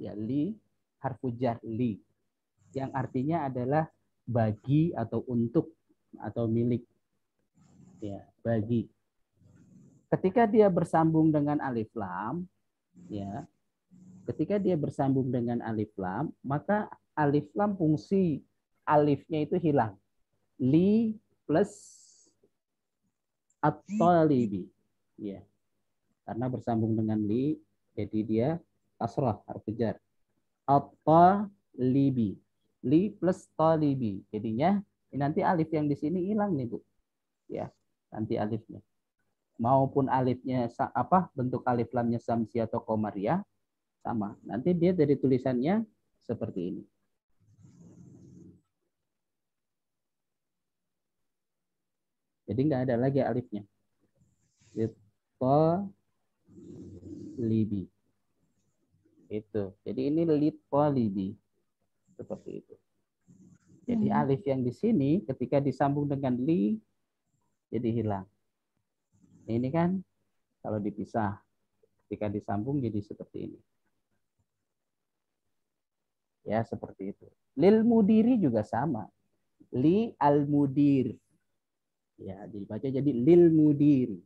Ya, li harfu jar li. Yang artinya adalah bagi atau untuk atau milik. Ya, bagi. Ketika dia bersambung dengan alif lam, ya. Ketika dia bersambung dengan alif lam, maka alif lam fungsi alifnya itu hilang. Li plus at-talibi. Ya. Karena bersambung dengan li, jadi dia kasrah harfu jar. At-talibi. Li plus talibi. Jadinya nanti alif yang di sini hilang nih, Bu. Ya, nanti alifnya. Maupun alifnya apa bentuk alif lamnya samsi atau komariah sama. Nanti dia dari tulisannya seperti ini. Jadi nggak ada lagi alifnya. Libi. Itu. Jadi ini libi. Seperti itu. Jadi alif yang di sini ketika disambung dengan li jadi hilang. Ini kan kalau dipisah ketika disambung jadi seperti ini. Ya, seperti itu. Lil mudiri juga sama. Li al mudir. Ya, dibaca jadi lil mudiri.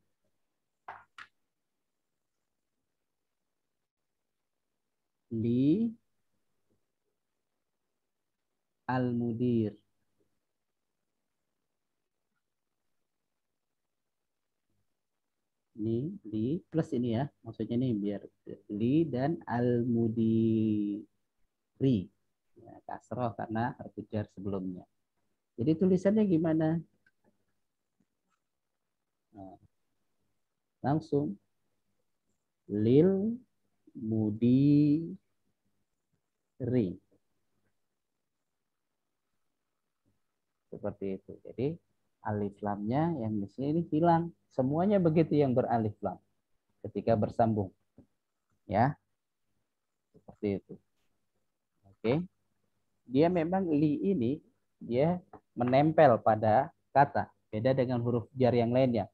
Li al-mudir. Ini li plus ini ya, maksudnya ini biar li dan al-mudiri. Ya, kasroh karena harfu jar sebelumnya. Jadi tulisannya gimana? Nah, langsung lil mudiri. Seperti itu. Jadi alif lamnya yang di sini hilang. Semuanya begitu yang beralif lam ketika bersambung. Ya. Seperti itu. Oke. Dia memang li ini dia menempel pada kata. Beda dengan huruf jar yang lainnya.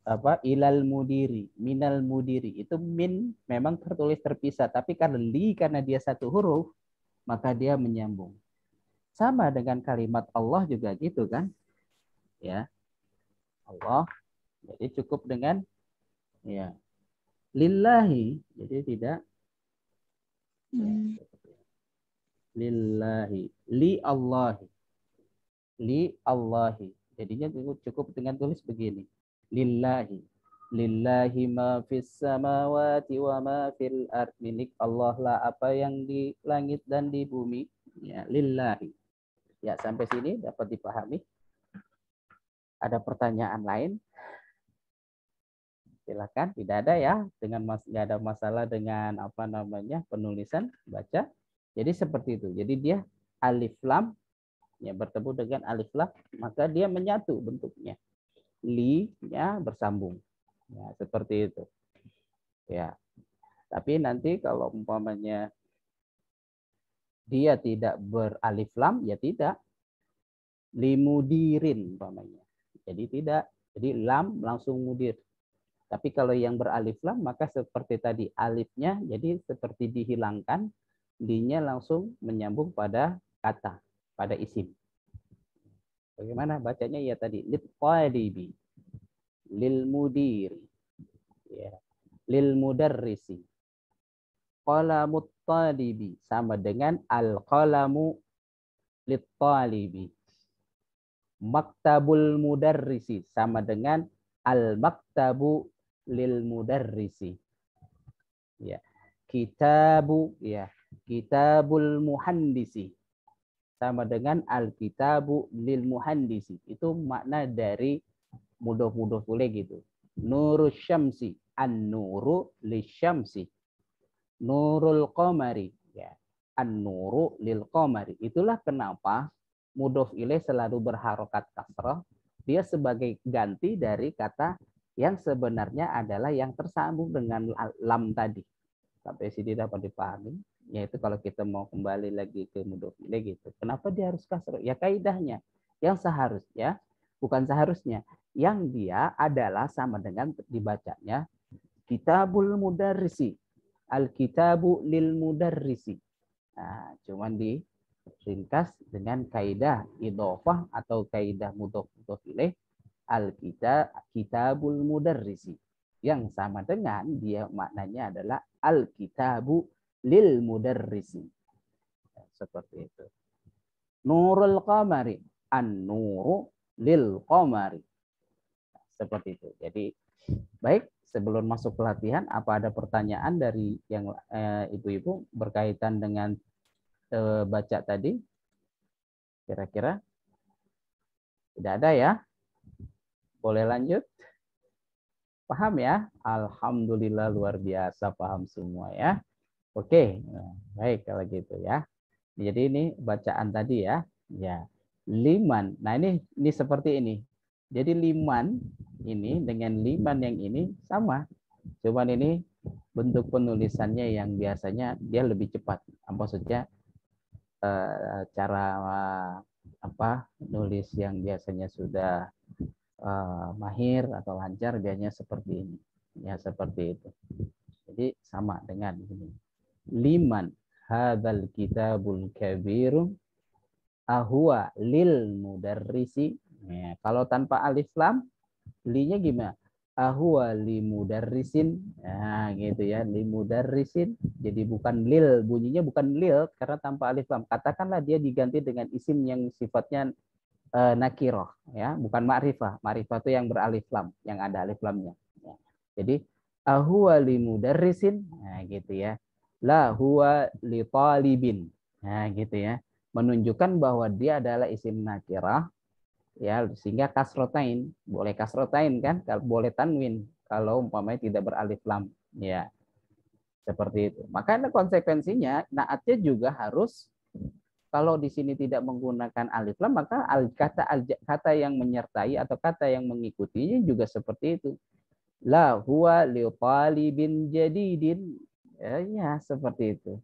Apa ilal mudiri, minal mudiri. Itu min memang tertulis terpisah, tapi karena li karena dia satu huruf, maka dia menyambung. Sama dengan kalimat Allah juga gitu kan? Ya. Allah. Jadi cukup dengan ya lillahi. Jadi tidak ya, lillahi, li Allahi. Li Allahi. Jadinya cukup dengan tulis begini. Lillahi. Lillahi ma fis samawati wa ma fil ard. Milik Allah lah apa yang di langit dan di bumi. Ya, lillahi. Ya, sampai sini dapat dipahami. Ada pertanyaan lain? Silakan, tidak ada ya. Nggak ada masalah dengan apa namanya penulisan baca. Jadi seperti itu. Jadi dia alif lam ya bertemu dengan alif lam, maka dia menyatu bentuknya. Li-nya bersambung. Ya, seperti itu. Ya. Tapi nanti kalau umpamanya dia tidak beralif lam, ya tidak. Limudirin umpamanya. Jadi tidak. Jadi lam langsung mudir. Tapi kalau yang beralif lam, maka seperti tadi alifnya jadi seperti dihilangkan, di-nya langsung menyambung pada kata, pada isim. Bagaimana bacanya ya tadi? Lit talibi, lil mudiri, ya. Lil mudarrisi. Qalamut talibi sama dengan al-qalamu lit talibi. Maktabul mudarrisi sama dengan al-maktabu lil mudarrisi. Ya. Kitabu ya, kitabul muhandisi sama dengan al-kitabu lil muhandisi. Itu makna dari mudhof-mudhof ilaih gitu. Nurus syamsi, an-nuru lisyamsi. Nurul qamari ya, an-nuru lil qamari. Itulah kenapa mudhof ilaih selalu berharokat kasrah. Dia sebagai ganti dari kata yang sebenarnya adalah yang tersambung dengan lam tadi. Sampai sini dapat dipahami. Yaitu kalau kita mau kembali lagi ke mudhof ilaih gitu. Kenapa dia harus kasrah? Ya kaidahnya. Yang seharusnya, bukan seharusnya. Yang dia adalah sama dengan dibacanya kitabul mudarrisi. Al-kitabu lil mudarrisi. Nah, cuman diringkas dengan kaidah idhofah atau kaidah mudhof ilaih al-kitabul mudarrisi. Yang sama dengan dia maknanya adalah al-kitabu lil mudarrisi. Seperti itu. Nurul qamari, an-nuru lil qamari. Seperti itu. Jadi baik, sebelum masuk pelatihan, apa ada pertanyaan dari yang ibu-ibu berkaitan dengan baca tadi? Kira-kira? Tidak ada ya? Boleh lanjut? Paham ya? Alhamdulillah luar biasa paham semua ya. Oke, baik kalau gitu ya. Jadi ini bacaan tadi ya. Ya, liman. Nah ini seperti ini. Jadi liman ini dengan liman yang ini sama. Cuman ini bentuk penulisannya yang biasanya dia lebih cepat. Maksudnya cara nulis yang biasanya sudah mahir atau lancar biasanya seperti ini. Ya seperti itu. Jadi sama dengan ini. Liman hadzal kitabul kabiru ahwa lil mudarrisi. Ya, kalau tanpa alif lam, li-nya gimana? Ahwa li mudarrisin. Nah, gitu ya, li mudarrisin. Jadi bukan lil, bunyinya bukan lil karena tanpa alif lam. Katakanlah dia diganti dengan isim yang sifatnya nakiroh, ya, bukan ma'rifah. Ma'rifah itu yang beralif lam, yang ada alif lamnya. Ya. Jadi ahuwa limudarrisin, nah gitu ya. La huwa li talibin. Nah gitu ya. Menunjukkan bahwa dia adalah isim nakirah, ya, sehingga kasrotain, boleh kasrotain kan, boleh tanwin kalau umpamanya tidak beralif lam, ya. Seperti itu. Maka ada konsekuensinya, naatnya juga harus, kalau di sini tidak menggunakan alif lam, maka kata yang menyertai atau kata yang mengikutinya juga seperti itu. La huwa li talibin jadidin. Ya, seperti itu.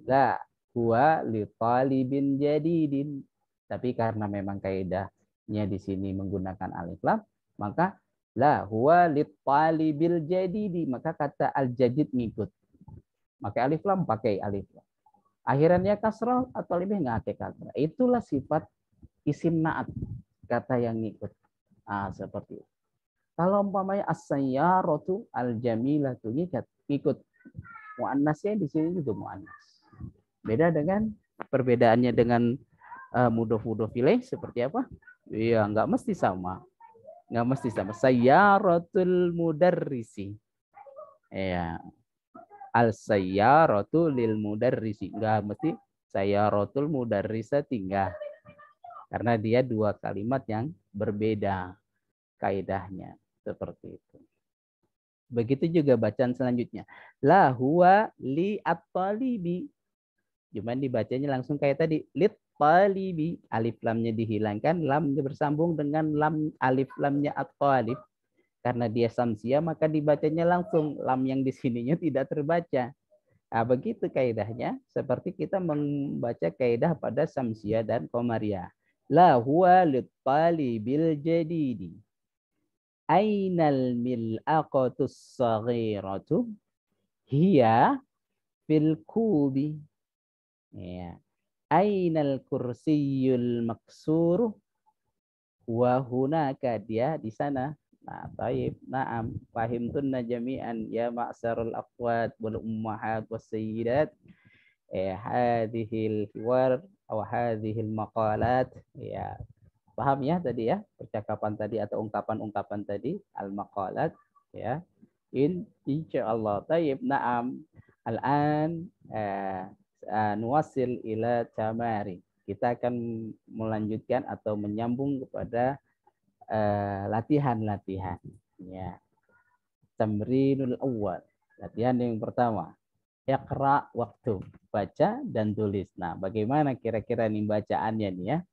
La huwa li talibin jadidin. Tapi karena memang kaidahnya di sini menggunakan alif lam, maka la huwa li talibil jadidi, maka kata al-jadid ngikut. Maka alif lam pakai alif lam. Akhirannya kasrah atau lebih nggak pakai kasrah. Itulah sifat isim naat, kata yang ngikut. Seperti itu. Kalau umpamanya as-sayyaratu al-jamilatu ngikut. Muannasnya di sini juga muannas. Beda dengan perbedaannya dengan mudhof ilaih seperti apa? Iya, nggak mesti sama. Nggak mesti sama. Sayyaratul mudarrisi. Ya. Al-sayyaratu lil mudarrisi. Nggak mesti sayyaratul mudarrisa tinggal. Karena dia dua kalimat yang berbeda kaidahnya. Seperti itu. Begitu juga bacaan selanjutnya. La huwa li at-talibi. Cuman dibacanya langsung kayak tadi. Lit talibi. Alif lamnya dihilangkan. Lamnya bersambung dengan lam alif lamnya at-talib. Karena dia samsia maka dibacanya langsung. Lam yang di sininya tidak terbaca. Nah, begitu kaidahnya. Seperti kita membaca kaidah pada samsia dan qamariyah. La huwa lit talibil jadidi. Ainal mil'aqatus saghiratu hiya fil kubi. Ya. Ainal kursiyul maksuru wa hunaka, dia di sana. Nah, taib, na'am, fahimtunna jami'an ya ma'sarul aqwat wal ummahat was sayyidat. Hadhil hiwar atau hadhil maqalat, ya. Paham ya tadi ya, percakapan tadi atau ungkapan-ungkapan tadi, al-maqalat, ya. Insyaallah. Taib, na'am. Al-an nuwasil ila tamari. Kita akan melanjutkan atau menyambung kepada latihan-latihan. Ya. Tamrinul awal. Latihan yang pertama. Iqra waktu. Baca dan tulis. Nah, bagaimana kira-kira nih bacaannya nih ya?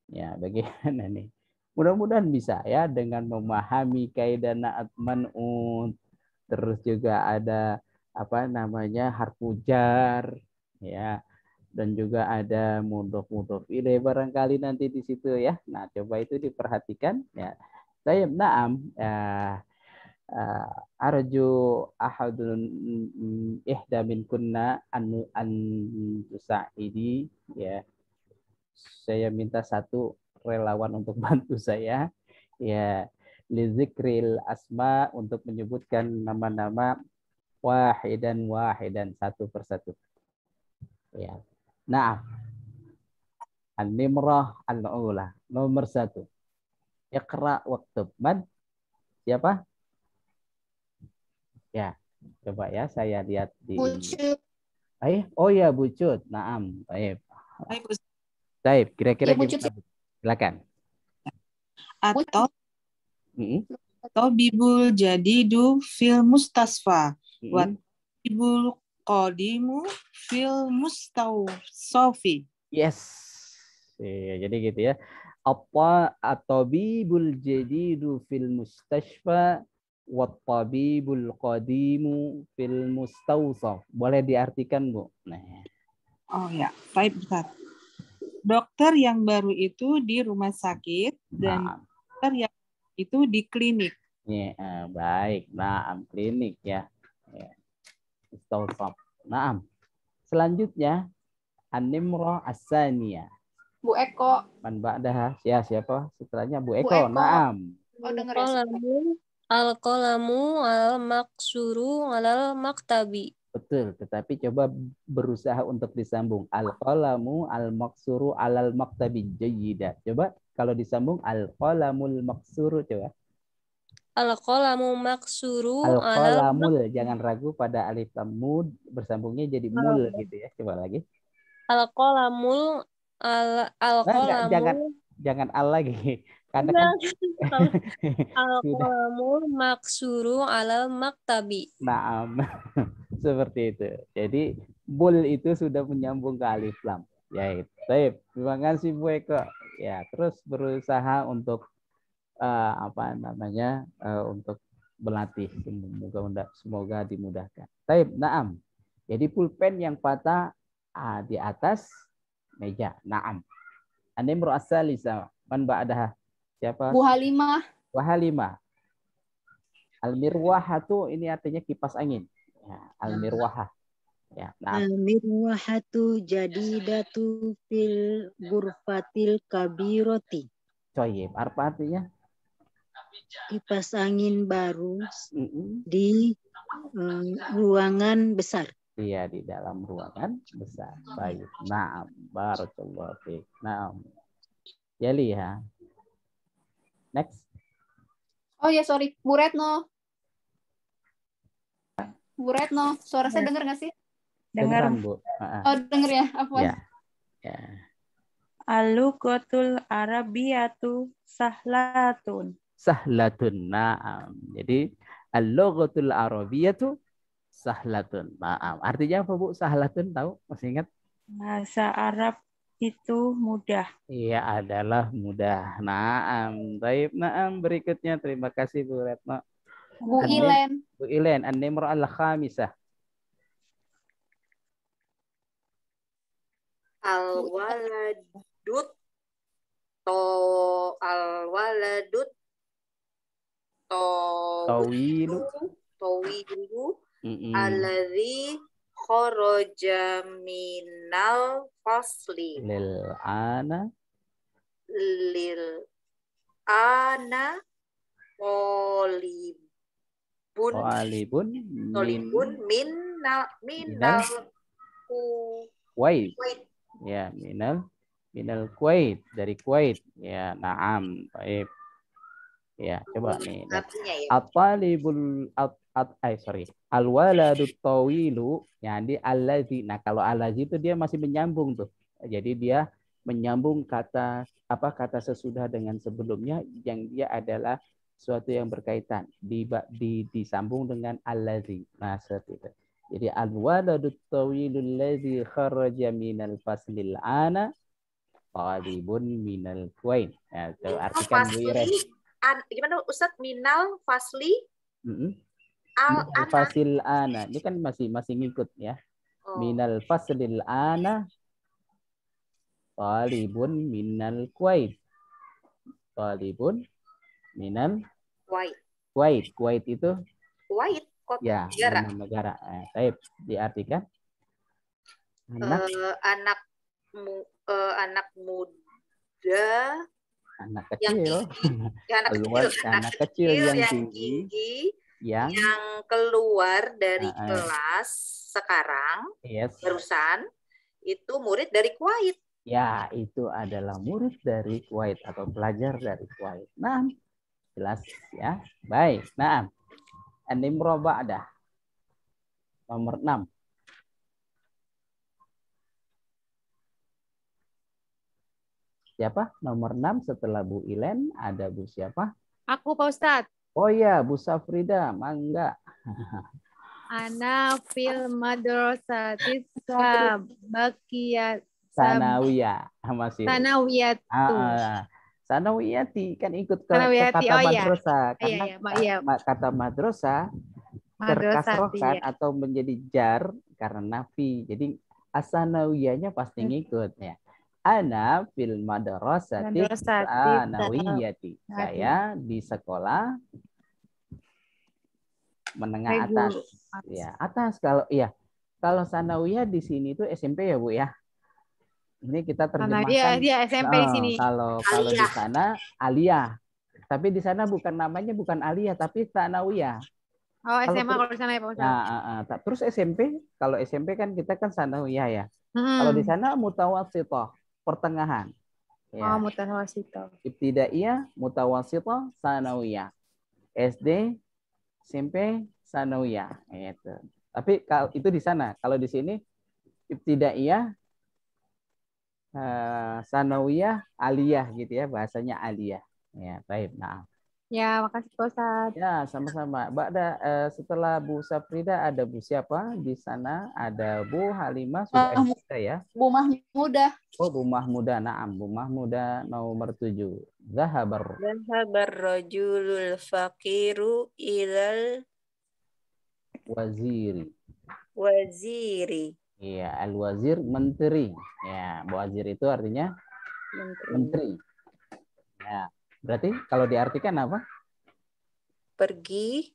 Ya, bagaimana nih? Mudah-mudahan bisa ya dengan memahami kaidah na'at man'un. Terus juga ada apa namanya harfu jar, ya. Dan juga ada mudhof ilaih barangkali nanti di situ ya. Nah, coba itu diperhatikan ya. Tayyib, na'am. Arju ahadun ihda min kunna an tusaidi, ya. Saya minta satu relawan untuk bantu saya, ya, lizikril asma, untuk menyebutkan nama-nama wahidan satu persatu, ya. Nah, an-nimrah al-ula, nomor 1. Iqra waktub. Man? Siapa? Ya, coba ya saya lihat di Bucut. Oh ya, Bucut. Naam. Baik. Baik, kira-kira Ya, Bucut. Silakan. Atau bibul jadidu fil mustasfa. Wa bibul qadimu fil mustawsofi. Yes. Jadi gitu ya. Apa at-tabibul jadidu fil mustashfa wa tabibul qadimu fil mustawsaf. Boleh diartikan, Bu? Nah. Oh ya, baik, Ustaz. Dokter yang baru itu di rumah sakit dan dokter yang itu di klinik. Ya, baik. Nah, klinik ya. Mustawsaf. Nah, selanjutnya an-nimrah as-saniyah. Bu Eko. Man ba'daha. Ya, siapa? Setelahnya Bu Eko. Naam. Oh, denger ya. Al-qalamu al-maksuru alal maktabi. Betul, tetapi coba berusaha untuk disambung. Al-qalamu al-maksuru alal maktabi jayyida. Coba kalau disambung al-qalamul maksuru coba. Al-qalamu maksuru Al-qalamul, jangan ragu pada alif lam mud bersambungnya jadi mul gitu ya. Coba lagi. Al-qalamul Jangan al lagi. Karena kan al-qalamul maksuru alal maktabi. Naam. Seperti itu. Jadi mul itu sudah menyambung ke alif lam. Ya, baik. Terima kasih Bu Eko. Ya, terus berusaha untuk untuk berlatih. Semoga dimudahkan. Baik, naam. Jadi pulpen yang patah di atas meja. Naam. An-nimru as-salisa. Man ba'daha? Siapa? Bu Halimah. Bu Halimah. Al-mirwahatu ini artinya kipas angin. Ya, al-mirwahah. Ya, nah. Al-mirwahatu jadidatu fil ghurfatil kabiroti. Coyib, apa artinya? Kipas angin baru di ruangan besar. Iya, di dalam ruangan besar. Baik. Naam, barakallahu fiik. Naam. Yali ya. Next. Oh ya, sorry. Bu Retno. Bu Retno, suara saya dengar nggak sih? Dengar. Bu. Oh, dengar ya. Apa? Ya. Ya. Al-lughatul arabiyatu sahlatun. Sahlatun. Naam. Jadi al-lughatul arabiyatu sahlatun. Naam. Artinya apa, Bu? Sahlatun tahu? Masih ingat? Bahasa Arab itu mudah. Iya, adalah mudah. Naam. Baik, naam. Berikutnya terima kasih Bu Retno. Bu Ilen. Bu Ilen, an-nimru al-khamisah. Al-waladut tawilu alladzi kharaja minal fasli lil ana talibun minal Kuwait. Ya, minal Kuwait, dari Kuwait. Ya, naam. Baik. Ya, coba nih. At-talibul al-waladut tawilu, yani allazi. Nah, kalau allazi itu dia masih menyambung tuh. Jadi dia menyambung kata sesudah dengan sebelumnya yang dia adalah suatu yang berkaitan disambung dengan allazi. Nah, seperti itu. Jadi al-waladut tawilul ladzi kharaja minal faslil ana talibun minal Kuwait. Ya, artikan Bu Ire. Gimana Ustaz? Minal fasli fasil ana. Ini kan masih ngikut ya. Minal faslil ana talibun minal Kuwait. Talibun minal Kuwait. Kuwait itu Kuwait. Ya, negara. Baik, diartikan anak muda, anak kecil, anak kecil yang tinggi, yang keluar dari kelas sekarang, barusan itu murid dari Kuwait. Ya, itu adalah murid dari Kuwait atau pelajar dari Kuwait. Nah, jelas ya. Baik, nah. An-nimru ba'dah. Nomor 6. Siapa? Nomor 6 setelah Bu Ilen ada Bu siapa? Aku, Pak Ustadz. Oh ya, Bu Safrida, mangga. Ana fil madrasatis sabakiyat sanawiyah. Masih. Sanawiyat. Sanawiyati kan ikut ke kata madrasah karena kata madrasah terkasrohkan atau menjadi jar karena nafi. Jadi asanawiyahnya pasti ngikut ya. Ana fil madrasati sanawiyati. Saya di sekolah menengah atas. Ya, atas kalau sanawiyah di sini itu SMP ya, Bu ya. Ini kita terjemahkan. Dia SMP di sini. Kalau di sana aliyah. Tapi di sana namanya bukan aliyah tapi sanawiyah. Oh, SMA kalau di sana ya Pak Ustadz. Nah, terus SMP, kalau SMP kan kita kan sanawiyah ya. Kalau di sana mutawassithah, pertengahan. Ya. Oh, mutawassithah. Ibtidaiyah, mutawassithah, sanawiyah. SD, SMP, sanawiyah. Gitu. Tapi kalau itu di sana, kalau di sini ibtidaiyah, sanawiyah, aliyah gitu ya, bahasanya aliyah. Ya, baik. Nah. Ya, makasih Pak Ustadz. Ya, sama-sama. Setelah Bu Safrida ada Bu siapa di sana? Ada Bu Halimah sudah ada ya? Bu Mahmudah. Oh, Bu Mahmudah. Naam, Bu Mahmudah nomor 7. Zahabar rajulul faqiru ilal waziri. Iya, al-wazir menteri. Ya, wazir itu artinya menteri. Ya. Berarti kalau diartikan apa? Pergi.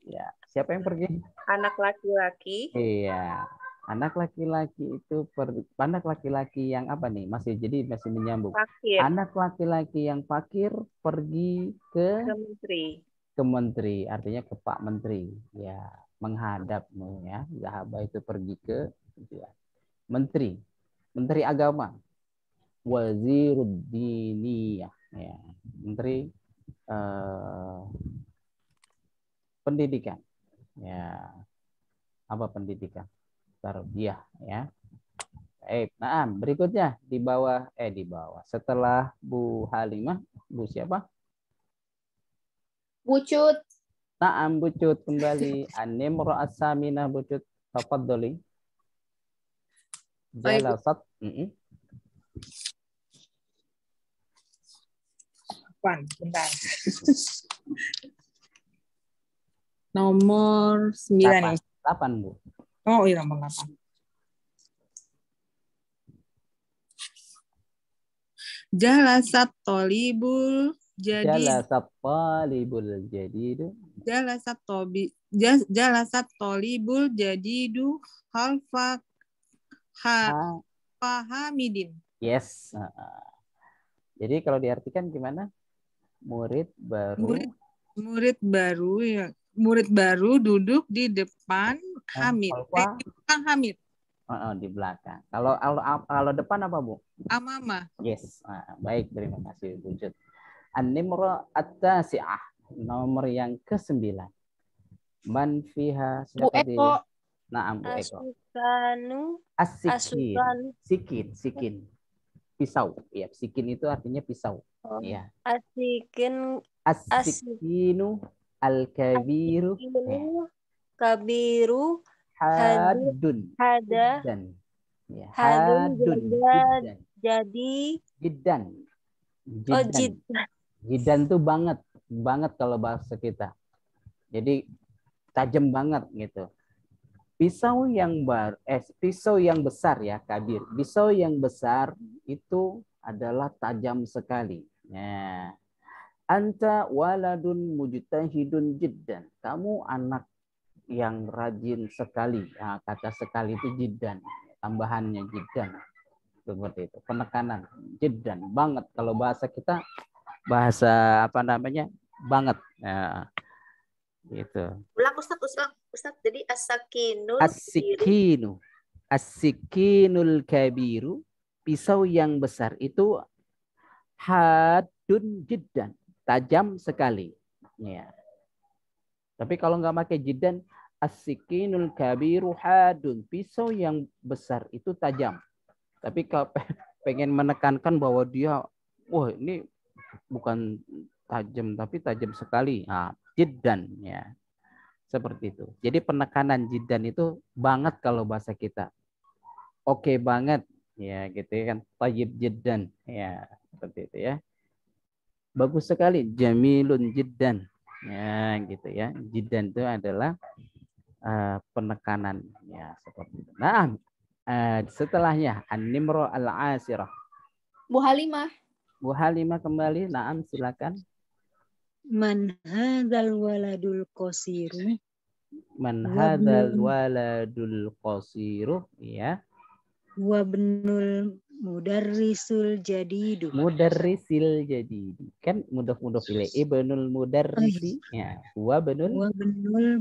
Ya, siapa yang pergi? Anak laki-laki. Iya, anak laki-laki itu anak laki-laki yang apa nih? Masih menyambung. Fakir. Anak laki-laki yang fakir pergi ke menteri, artinya ke Pak Menteri. Ya, menghadap ya. Zahaba itu pergi ke menteri, menteri agama. Waziruddiniyah. Ya, menteri pendidikan. Ya, apa pendidikan? Tarbiyah ya. Nah, berikutnya di bawah. Setelah Bu Halimah, Bu siapa? Bu Cut. Naam, Bu Cut kembali. An-Nimra as-Saminah, Bu Cut. Tafadhali. Jalasat. Bentar. Nomor 9 ya. 8, Bu. Oh iya, nomor 8. Jalasat tolibul jadidu halfa Hamidin. Yes. Jadi kalau diartikan gimana? Murid baru duduk di depan Hamid. Hamid. Di belakang. Kalau depan apa, Bu? Amama. Yes. Baik, terima kasih Bu Cut. An-Nimra at-Tasi'ah, nomor yang ke-9. Man fiha, siapa di? Naam, Bu Eko. Sikin. Pisau. Ya, sikin itu artinya pisau. Ya. As-sikinu al-kabiru. Kabiru. Hadun. Ya, Jiddan. Jiddan tuh banget kalau bahasa kita. Jadi tajam banget gitu. Pisau yang besar ya, kabir. Pisau yang besar itu adalah tajam sekali. Nah, anta waladun mujtahidun jiddan. Kamu anak yang rajin sekali. Nah, kata sekali itu jiddan. Tambahannya jiddan. Seperti itu. Penekanan jiddan, banget. Kalau bahasa kita bahasa apa namanya? Banget. Ya. Gitu. Ulang Ustaz. Jadi as-sikinul kabiru, pisau yang besar itu hadun jiddan, tajam sekali. Ya. Tapi kalau nggak pakai jiddan, as-sikinul kabiru hadun, pisau yang besar itu tajam. Tapi kalau pengen menekankan bahwa dia, wah ini bukan tajam tapi tajam sekali. Nah, jiddan ya. Seperti itu. Jadi penekanan jiddan itu banget kalau bahasa kita. Oke banget ya gitu kan. Tayyib jiddan ya, seperti itu ya. Bagus sekali, jamilun jiddan. Ya gitu ya. Jiddan itu adalah penekanan ya, seperti itu. Nah, setelahnya An-Nimra al-Asirah. Bu Halimah. Bu Halimah kembali. Naam, silakan. Man hadzal waladul qasiru. Man hadzal waladul qasiru, ya. Wabnul mudarrisul jadidu. Mudarrisil jadidi. Kan mudah-mudah pilih. Ibnul mudarrisi. Ya. Wabnul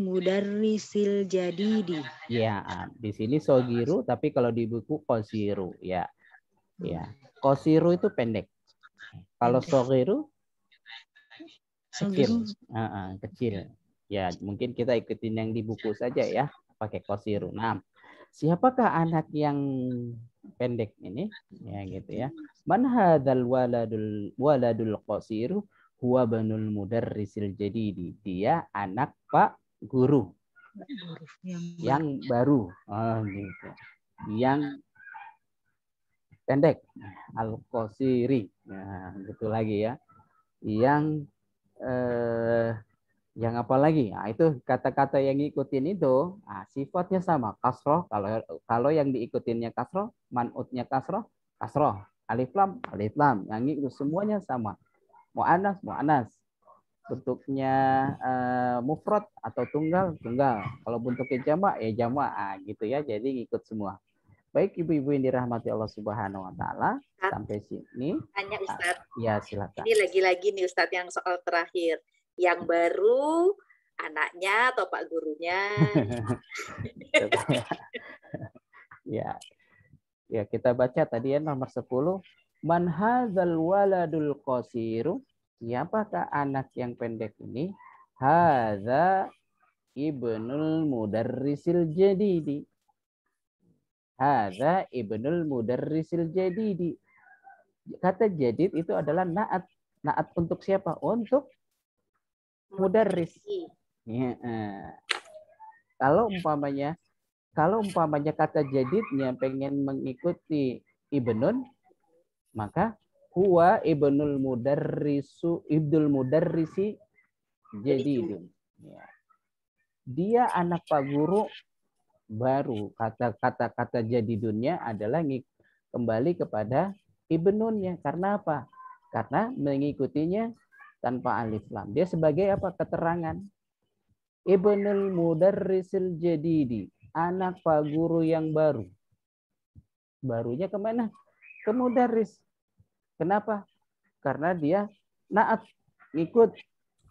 mudarrisil jadidi. Ya, di sini sogiru, tapi kalau di buku kosiru. Ya. Ya. Kosiru itu pendek. Kalau sogiru kecil. Kecil. Ya, mungkin kita ikutin yang di buku saja ya. Pakai kosiru. Nah, siapakah anak yang pendek ini? Ya gitu ya. Man hadzal waladul qasiru huwa banul mudarrisil jadidi. Dia anak Pak Guru yang baru. Oh, gitu. Yang pendek. Al-qasiri. Nah, gitu lagi ya. Yang apa lagi? Nah, itu kata-kata yang ngikutin itu, sifatnya sama. Kasroh, kalau yang diikutinnya kasroh, man'utnya kasroh, kasroh. Alif lam, yang ngikut semuanya sama. Mu'anas, mu'anas. Bentuknya mufrad atau tunggal. Kalau bentuknya jamak, ya jamak. Gitu ya, jadi ngikut semua. Baik ibu-ibu yang dirahmati Allah Subhanahu wa taala, sampai sini. Tanya Ustadz. Ya, silakan. Ini lagi-lagi nih Ustadz yang soal terakhir. Yang baru anaknya atau Pak Gurunya? Ya. Ya, kita baca tadi ya nomor 10. Man hadzal waladul qasiru? Siapakah anak yang pendek ini? Hadza ibnul mudarrisil jadidi. Hadza ibnul mudarrisil jadidi. Kata jadid itu adalah na'at. Na'at untuk siapa? Untuk mudarris. Ya. Kalau umpamanya kata jadidnya pengen mengikuti ibnun, maka huwa ibnul mudarrisi jadidun. Ya. Dia anak Pak Guru baru. Kata jadidunnya adalah kembali kepada ibnunnya. Karena apa? Karena mengikutinya tanpa alif lam. Dia sebagai apa? Keterangan. Ibnul mudarrisil jadidi. Anak Pak Guru yang baru. Barunya kemana? Ke mudarris. Kenapa? Karena dia naat. Ngikut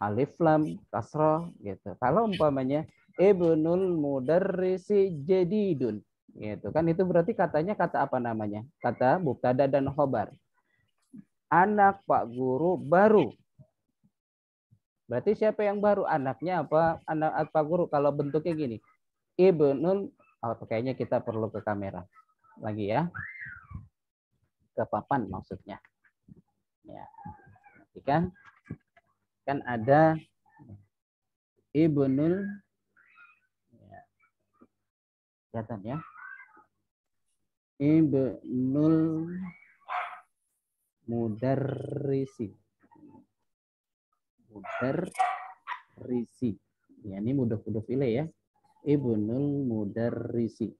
alif lam, kasroh. Gitu. Kalau umpamanya ibnul mudarrisi jadidun. Gitu kan, itu berarti katanya kata apa namanya? Kata mubtada dan khobar. Anak Pak Guru baru. Berarti siapa yang baru? Anaknya apa? Anak Pak Guru. Kalau bentuknya gini. Ibnul, kayaknya kita perlu ke kamera. Lagi ya. Ke papan maksudnya. Ya. Nanti kan ada ibnul. Ya. Kelihatan ya. Ibnul mudarrisi. Mudarrisi. Ya, ini mudah-mudah pilih ya. Ibnul mudarrisi.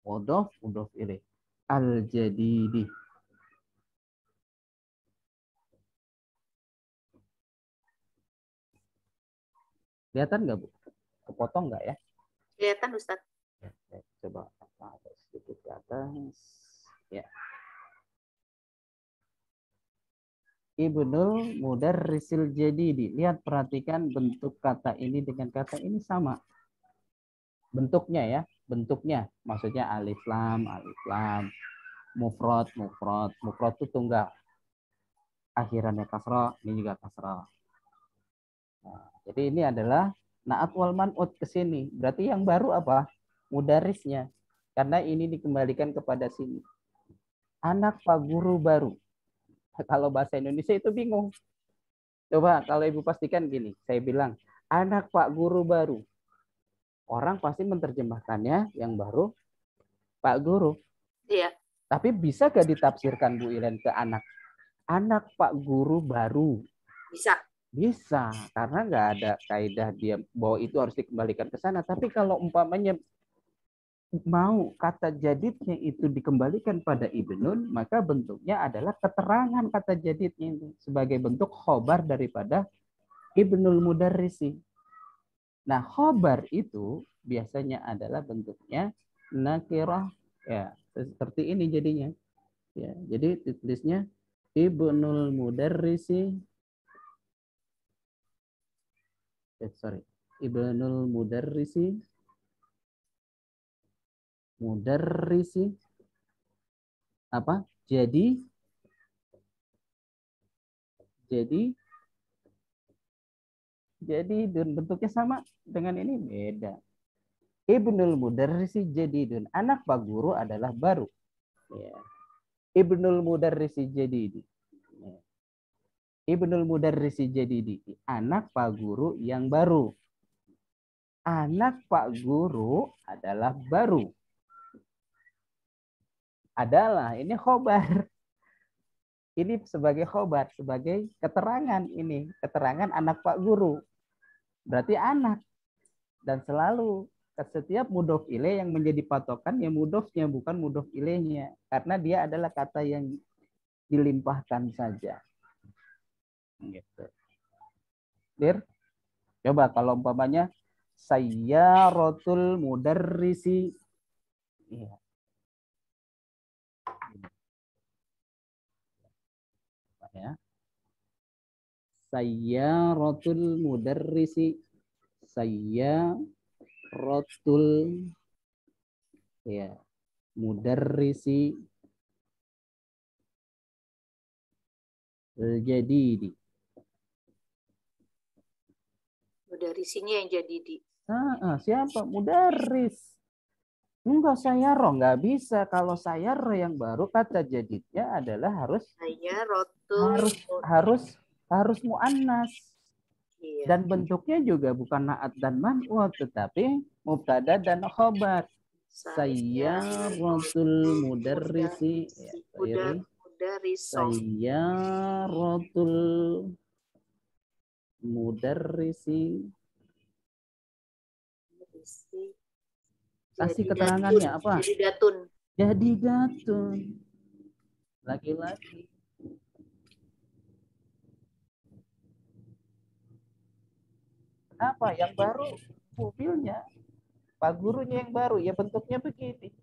Mudah pilih. Al-jadidi. Kelihatan nggak, Bu? Kepotong nggak ya? Kelihatan Ustaz. Ya, coba sedikit ke atas. Ya. Ibnul mudarrisil jadidi. Lihat, perhatikan bentuk kata ini dengan kata ini sama. Bentuknya ya, bentuknya. Maksudnya alif lam, mufrad itu tunggal. Akhirannya kasrah, ini juga kasrah. Nah, jadi ini adalah na'at wal man'ut ke sini. Berarti yang baru apa? Mudarrisnya. Karena ini dikembalikan kepada sini. Anak Pak Guru baru. Kalau bahasa Indonesia itu bingung. Coba kalau Ibu pastikan gini, saya bilang anak Pak Guru baru. Orang pasti menerjemahkannya yang baru Pak Guru. Iya. Tapi bisa gak ditafsirkan Bu Ilen ke anak? Anak Pak Guru baru. Bisa. Bisa, karena nggak ada kaidah dia bahwa itu harus dikembalikan ke sana. Tapi kalau umpamanya mau kata jadidnya itu dikembalikan pada ibnun, maka bentuknya adalah keterangan kata jadidnya itu sebagai bentuk khobar daripada ibnul mudarrisi. Nah, khobar itu biasanya adalah bentuknya nakirah Ya, seperti ini jadinya. Ya, jadi tulisnya Ibnul Mudarrisi. Ibnul Mudarrisi. Mudarrisi apa? Jadi dan bentuknya sama dengan ini beda. Ibnul Mudarrisi jadidun. Anak Pak Guru adalah baru. Ya. Ibnul Mudarrisi jadidi. Ya. Ibnul Mudarrisi jadidi. Anak Pak Guru yang baru. Anak Pak Guru adalah baru. Adalah, ini khobar. Ini sebagai khobar, sebagai keterangan ini. Keterangan anak Pak Guru. Berarti anak. Dan selalu setiap mudhof ilaih yang menjadi patokan ya mudhofnya bukan mudhof ilaihnya. Karena dia adalah kata yang dilimpahkan saja. Gitu. Clear? Coba kalau umpamanya sayyaratul mudarrisi. Iya. Ya. Sayyaratul mudarrisi. Sayyaratul ya mudarrisi al-jadidi. Mudarrisinya yang jadi di. Siapa? Mudarris. Enggak sayaro, enggak bisa. Kalau sayaro yang baru kata jadidnya adalah harus muannas. Iya. Dan bentuknya juga bukan naat dan man'ut, tetapi mubtada dan khobar. Sayyaratul mudarrisi. Sayyaratul mudarrisi. Kasih keterangannya apa? Jadidatun. Laki-laki. Apa yang baru? Mobilnya. Pak gurunya yang baru. Ya bentuknya begini.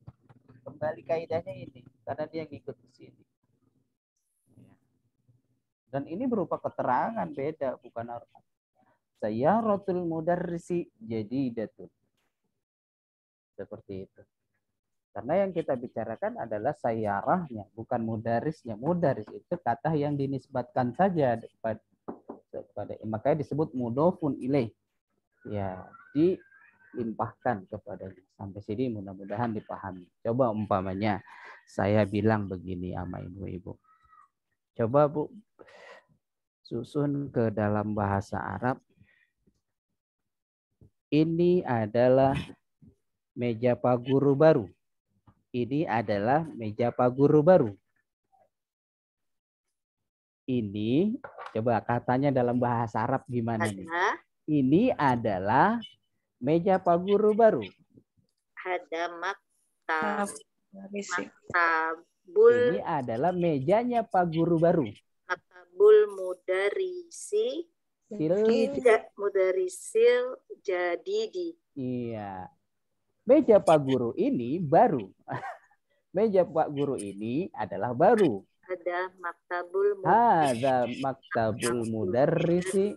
Kembali kaidahnya ini. Karena dia ngikut ke sini. Dan ini berupa keterangan beda. Bukan arti. Sayyaratul mudarrisi jadidatun. Seperti itu. Karena yang kita bicarakan adalah sayyarahnya, bukan mudarisnya. Mudaris itu kata yang dinisbatkan saja kepada makanya disebut mudhofun ilaih. Ya, dilimpahkan kepadanya. Sampai sini mudah-mudahan dipahami. Coba umpamanya saya bilang begini sama ibu-ibu. Coba Bu susun ke dalam bahasa Arab. Ini adalah meja Pak Guru baru. Ini adalah meja Pak Guru baru. Ini, coba katanya dalam bahasa Arab gimana nih? Ini adalah meja Pak Guru baru. Ada maktabul. Ini adalah mejanya Pak Guru baru. Maktabul mudarrisi. Mudarisil jadidi. Iya. Meja Pak Guru ini baru. Meja Pak Guru ini adalah baru. Ada maktabul mudarrisi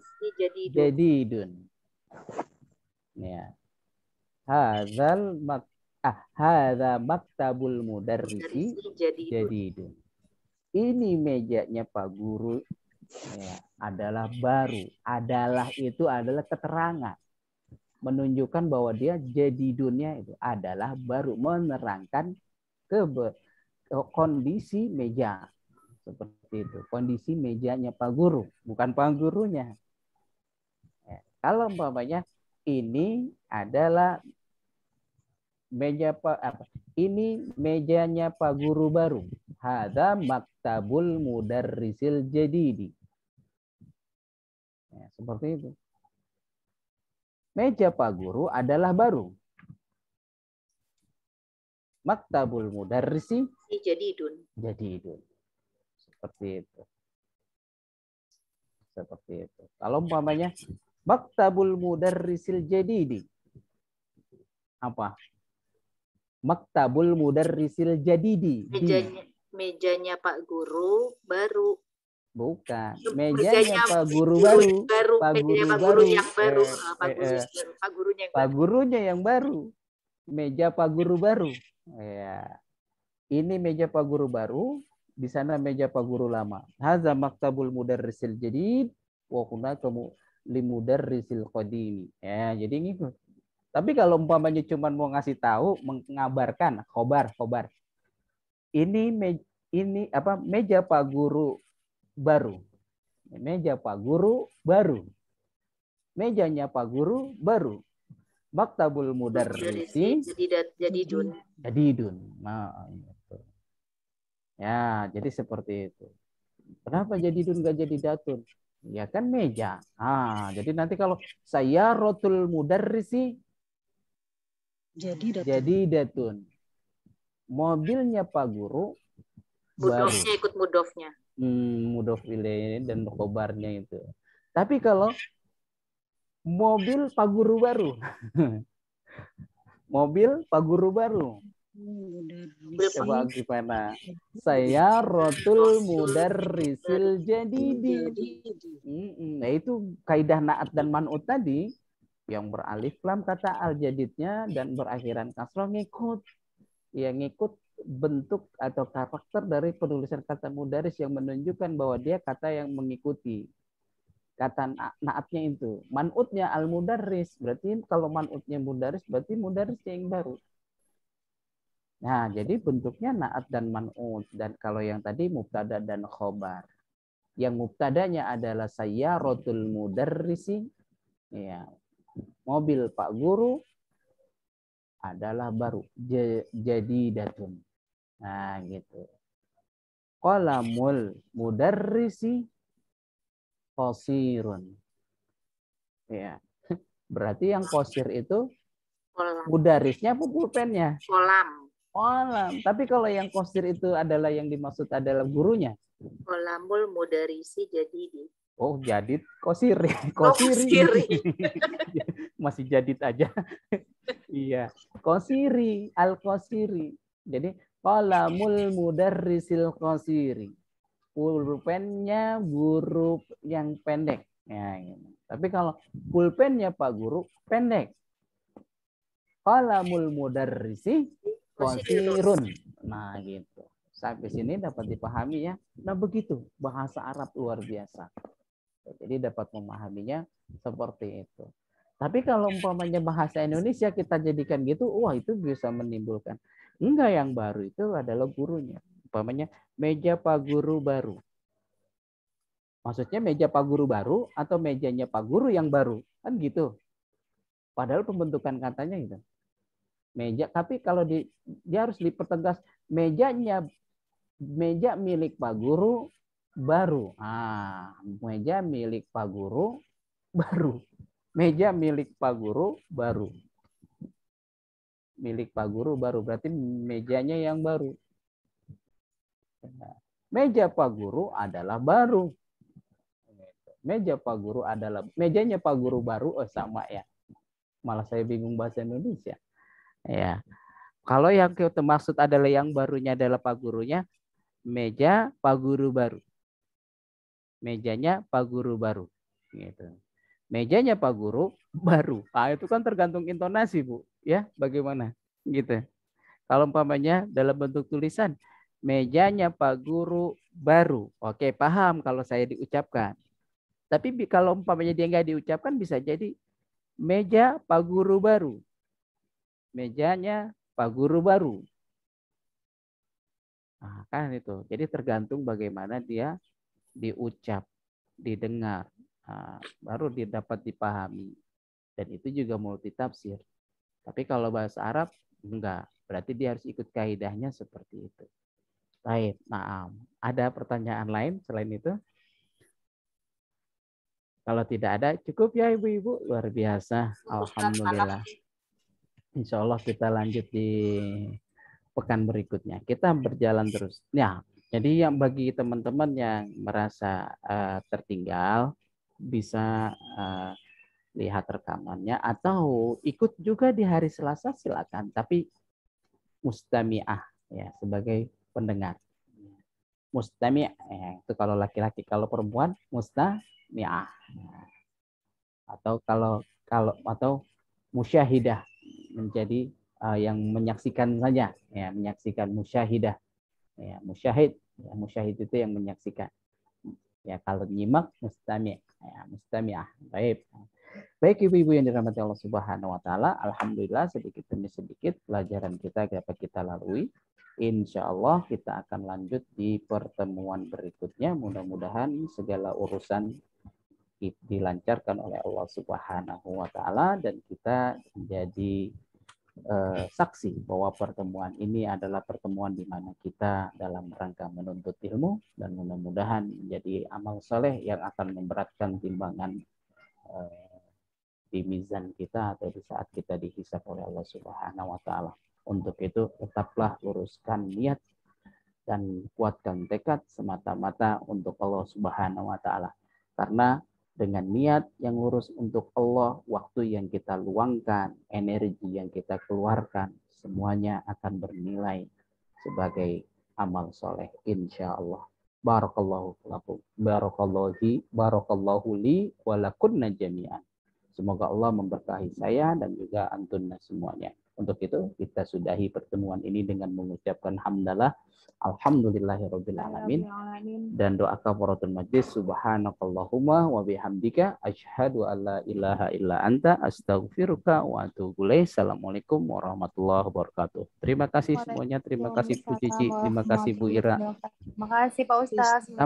jadidun. Ya. Hadza maktabul mudarrisi jadidun. Ini mejanya Pak Guru ya, adalah baru. Adalah itu adalah keterangan. Menunjukkan bahwa dia jadi dunia itu adalah baru, menerangkan kondisi meja seperti itu, kondisi mejanya Pak Guru, bukan Pak Gurunya. Ya. Kalau umpamanya ini adalah meja ini mejanya Pak Guru baru. Hadza maktabul mudarrisil jadidi. Ya, seperti itu. Meja Pak Guru adalah baru. Maktabul mudarrisi jadidun. Seperti itu. Kalau umpamanya maktabul mudarrisil jadidi. Apa? Maktabul mudarrisil jadidi. Mejanya Pak Guru baru. Bukan. Mejanya Pak Guru baru. Pak Guru baru. Pak gurunya yang Pak gurunya yang baru. Meja Pak Guru baru. Ya. Ini meja Pak Guru baru. Di sana meja Pak Guru lama. Hadza maktabul mudarrisil jadid wa hunaka limudarrisil qadim. Ya, jadi ngikut. Tapi kalau umpamanya cuma mau ngasih tahu, mengabarkan, khobar. Ini meja Pak Guru baru. Meja Pak Guru baru. Mejanya Pak Guru baru. Maktabul mudarrisi jadidun. Nah, gitu. Ya, jadi seperti itu. Kenapa jadidun gak jadi datun? Ya kan meja. Jadi nanti kalau saya rotul mudarrisi jadi datun. Mobilnya Pak Guru baru. Mudofnya ikut mudofnya. Mudof ilaih dan khobarnya itu. Tapi kalau mobil Pak Guru baru. Mobil Pak Guru baru. Coba gimana? Saya rotul mudarrisil jadidi. Nah itu kaidah naat dan man'ut tadi yang beralif lam kata al jadidnya dan berakhiran kasroh ngikut. Ya ngikut bentuk atau karakter dari penulisan kata mudaris yang menunjukkan bahwa dia kata yang mengikuti. Kata naatnya itu. Man'utnya al mudarris. Berarti kalau man'utnya mudaris berarti mudarisnya yang baru. Nah, jadi bentuknya naat dan man'ut. Dan kalau yang tadi mubtada dan khobar. Yang mubtadanya adalah sayyaratul mudarrisi. Ya. Mobil Pak Guru adalah baru. Jadidatun. Nah, gitu. Qalamul mudarrisi qasirun. Ya. Berarti yang qasir itu mudarrisnya apa pulpennya? Kolam. Tapi kalau yang qasir itu adalah yang dimaksud adalah gurunya. Qalamul mudarrisi jadidi. Oh, jadid qasiri. Qasiri. Masih jadid aja. Iya. Qasiri, al-qasiri. Jadi qalamul mudarrisil qasiri. Pulpennya guru yang pendek. Ya, gitu. Tapi kalau pulpennya Pak Guru pendek. Qalamul mudarrisi qasirun. Nah, gitu. Sampai sini dapat dipahami ya. Nah, begitu bahasa Arab luar biasa. Jadi dapat memahaminya seperti itu. Tapi kalau umpamanya bahasa Indonesia kita jadikan gitu, wah itu bisa menimbulkan. Enggak, yang baru itu adalah gurunya. Umpamanya meja Pak Guru baru. Maksudnya meja Pak Guru baru atau mejanya Pak Guru yang baru. Kan gitu. Padahal pembentukan katanya gitu. Meja, tapi kalau dia harus dipertegas meja milik Pak Guru baru. Meja milik Pak Guru baru. Meja milik Pak Guru baru. Milik Pak Guru baru berarti mejanya yang baru. Meja Pak Guru adalah baru. Meja Pak Guru adalah mejanya Pak Guru baru. Sama ya. Malah saya bingung bahasa Indonesia. Ya. Kalau yang kita maksud adalah yang barunya adalah Pak Gurunya, meja Pak Guru baru. Mejanya Pak Guru baru. Gitu. Mejanya Pak Guru baru. Itu kan tergantung intonasi, Bu. Ya, bagaimana? Gitu. Kalau umpamanya dalam bentuk tulisan, mejanya Pak Guru baru. Oke, paham kalau saya diucapkan. Tapi kalau umpamanya dia nggak diucapkan bisa jadi meja Pak Guru baru. Mejanya Pak Guru baru. Kan itu. Jadi tergantung bagaimana dia diucap, didengar. Baru dapat dipahami. Dan itu juga multitafsir. Tapi kalau bahasa Arab, enggak. Berarti dia harus ikut kaidahnya seperti itu. Baik, ada pertanyaan lain selain itu? Kalau tidak ada, cukup ya Ibu-Ibu. Luar biasa. Alhamdulillah. Insya Allah kita lanjut di pekan berikutnya. Kita berjalan terus. Ya, jadi yang bagi teman-teman yang merasa tertinggal, bisa lihat rekamannya atau ikut juga di hari Selasa silakan. Tapi mustami'ah, ya, sebagai pendengar. Mustami' ya, itu kalau laki-laki, kalau perempuan mustami'ah. Atau musyahidah, menjadi yang menyaksikan saja, ya, menyaksikan musyahidah. Ya, musyahid itu yang menyaksikan. Ya, kalau nyimak mustami', ya, mustami'ah. Baik ibu-ibu yang dirahmati Allah Subhanahu wa taala, alhamdulillah sedikit demi sedikit pelajaran kita dapat kita lalui. Insya Allah kita akan lanjut di pertemuan berikutnya. Mudah-mudahan segala urusan dilancarkan oleh Allah Subhanahu wa taala dan kita menjadi saksi bahwa pertemuan ini adalah pertemuan di mana kita dalam rangka menuntut ilmu, dan mudah-mudahan menjadi amal soleh yang akan memberatkan timbangan di mizan kita atau di saat kita dihisab oleh Allah Subhanahu wa taala. Untuk itu tetaplah luruskan niat dan kuatkan tekad semata-mata untuk Allah Subhanahu wa taala. Karena dengan niat yang lurus untuk Allah, waktu yang kita luangkan, energi yang kita keluarkan, semuanya akan bernilai sebagai amal soleh, insya Allah. Barakallahu lakum, barakallahu li wa lakunna jami'an. Semoga Allah memberkahi saya dan juga antunna semuanya. Untuk itu kita sudahi pertemuan ini dengan mengucapkan hamdalah alhamdulillahirabbil alamin dan doa kafaratul majlis subhanakallahumma wa bihamdika asyhadu an la ilaha illa anta astaghfiruka wa atubu ilaik. Assalamualaikum warahmatullahi wabarakatuh. Terima kasih semuanya, terima kasih Bu Cici, terima kasih Bu Ira. Terima kasih Pak Ustaz.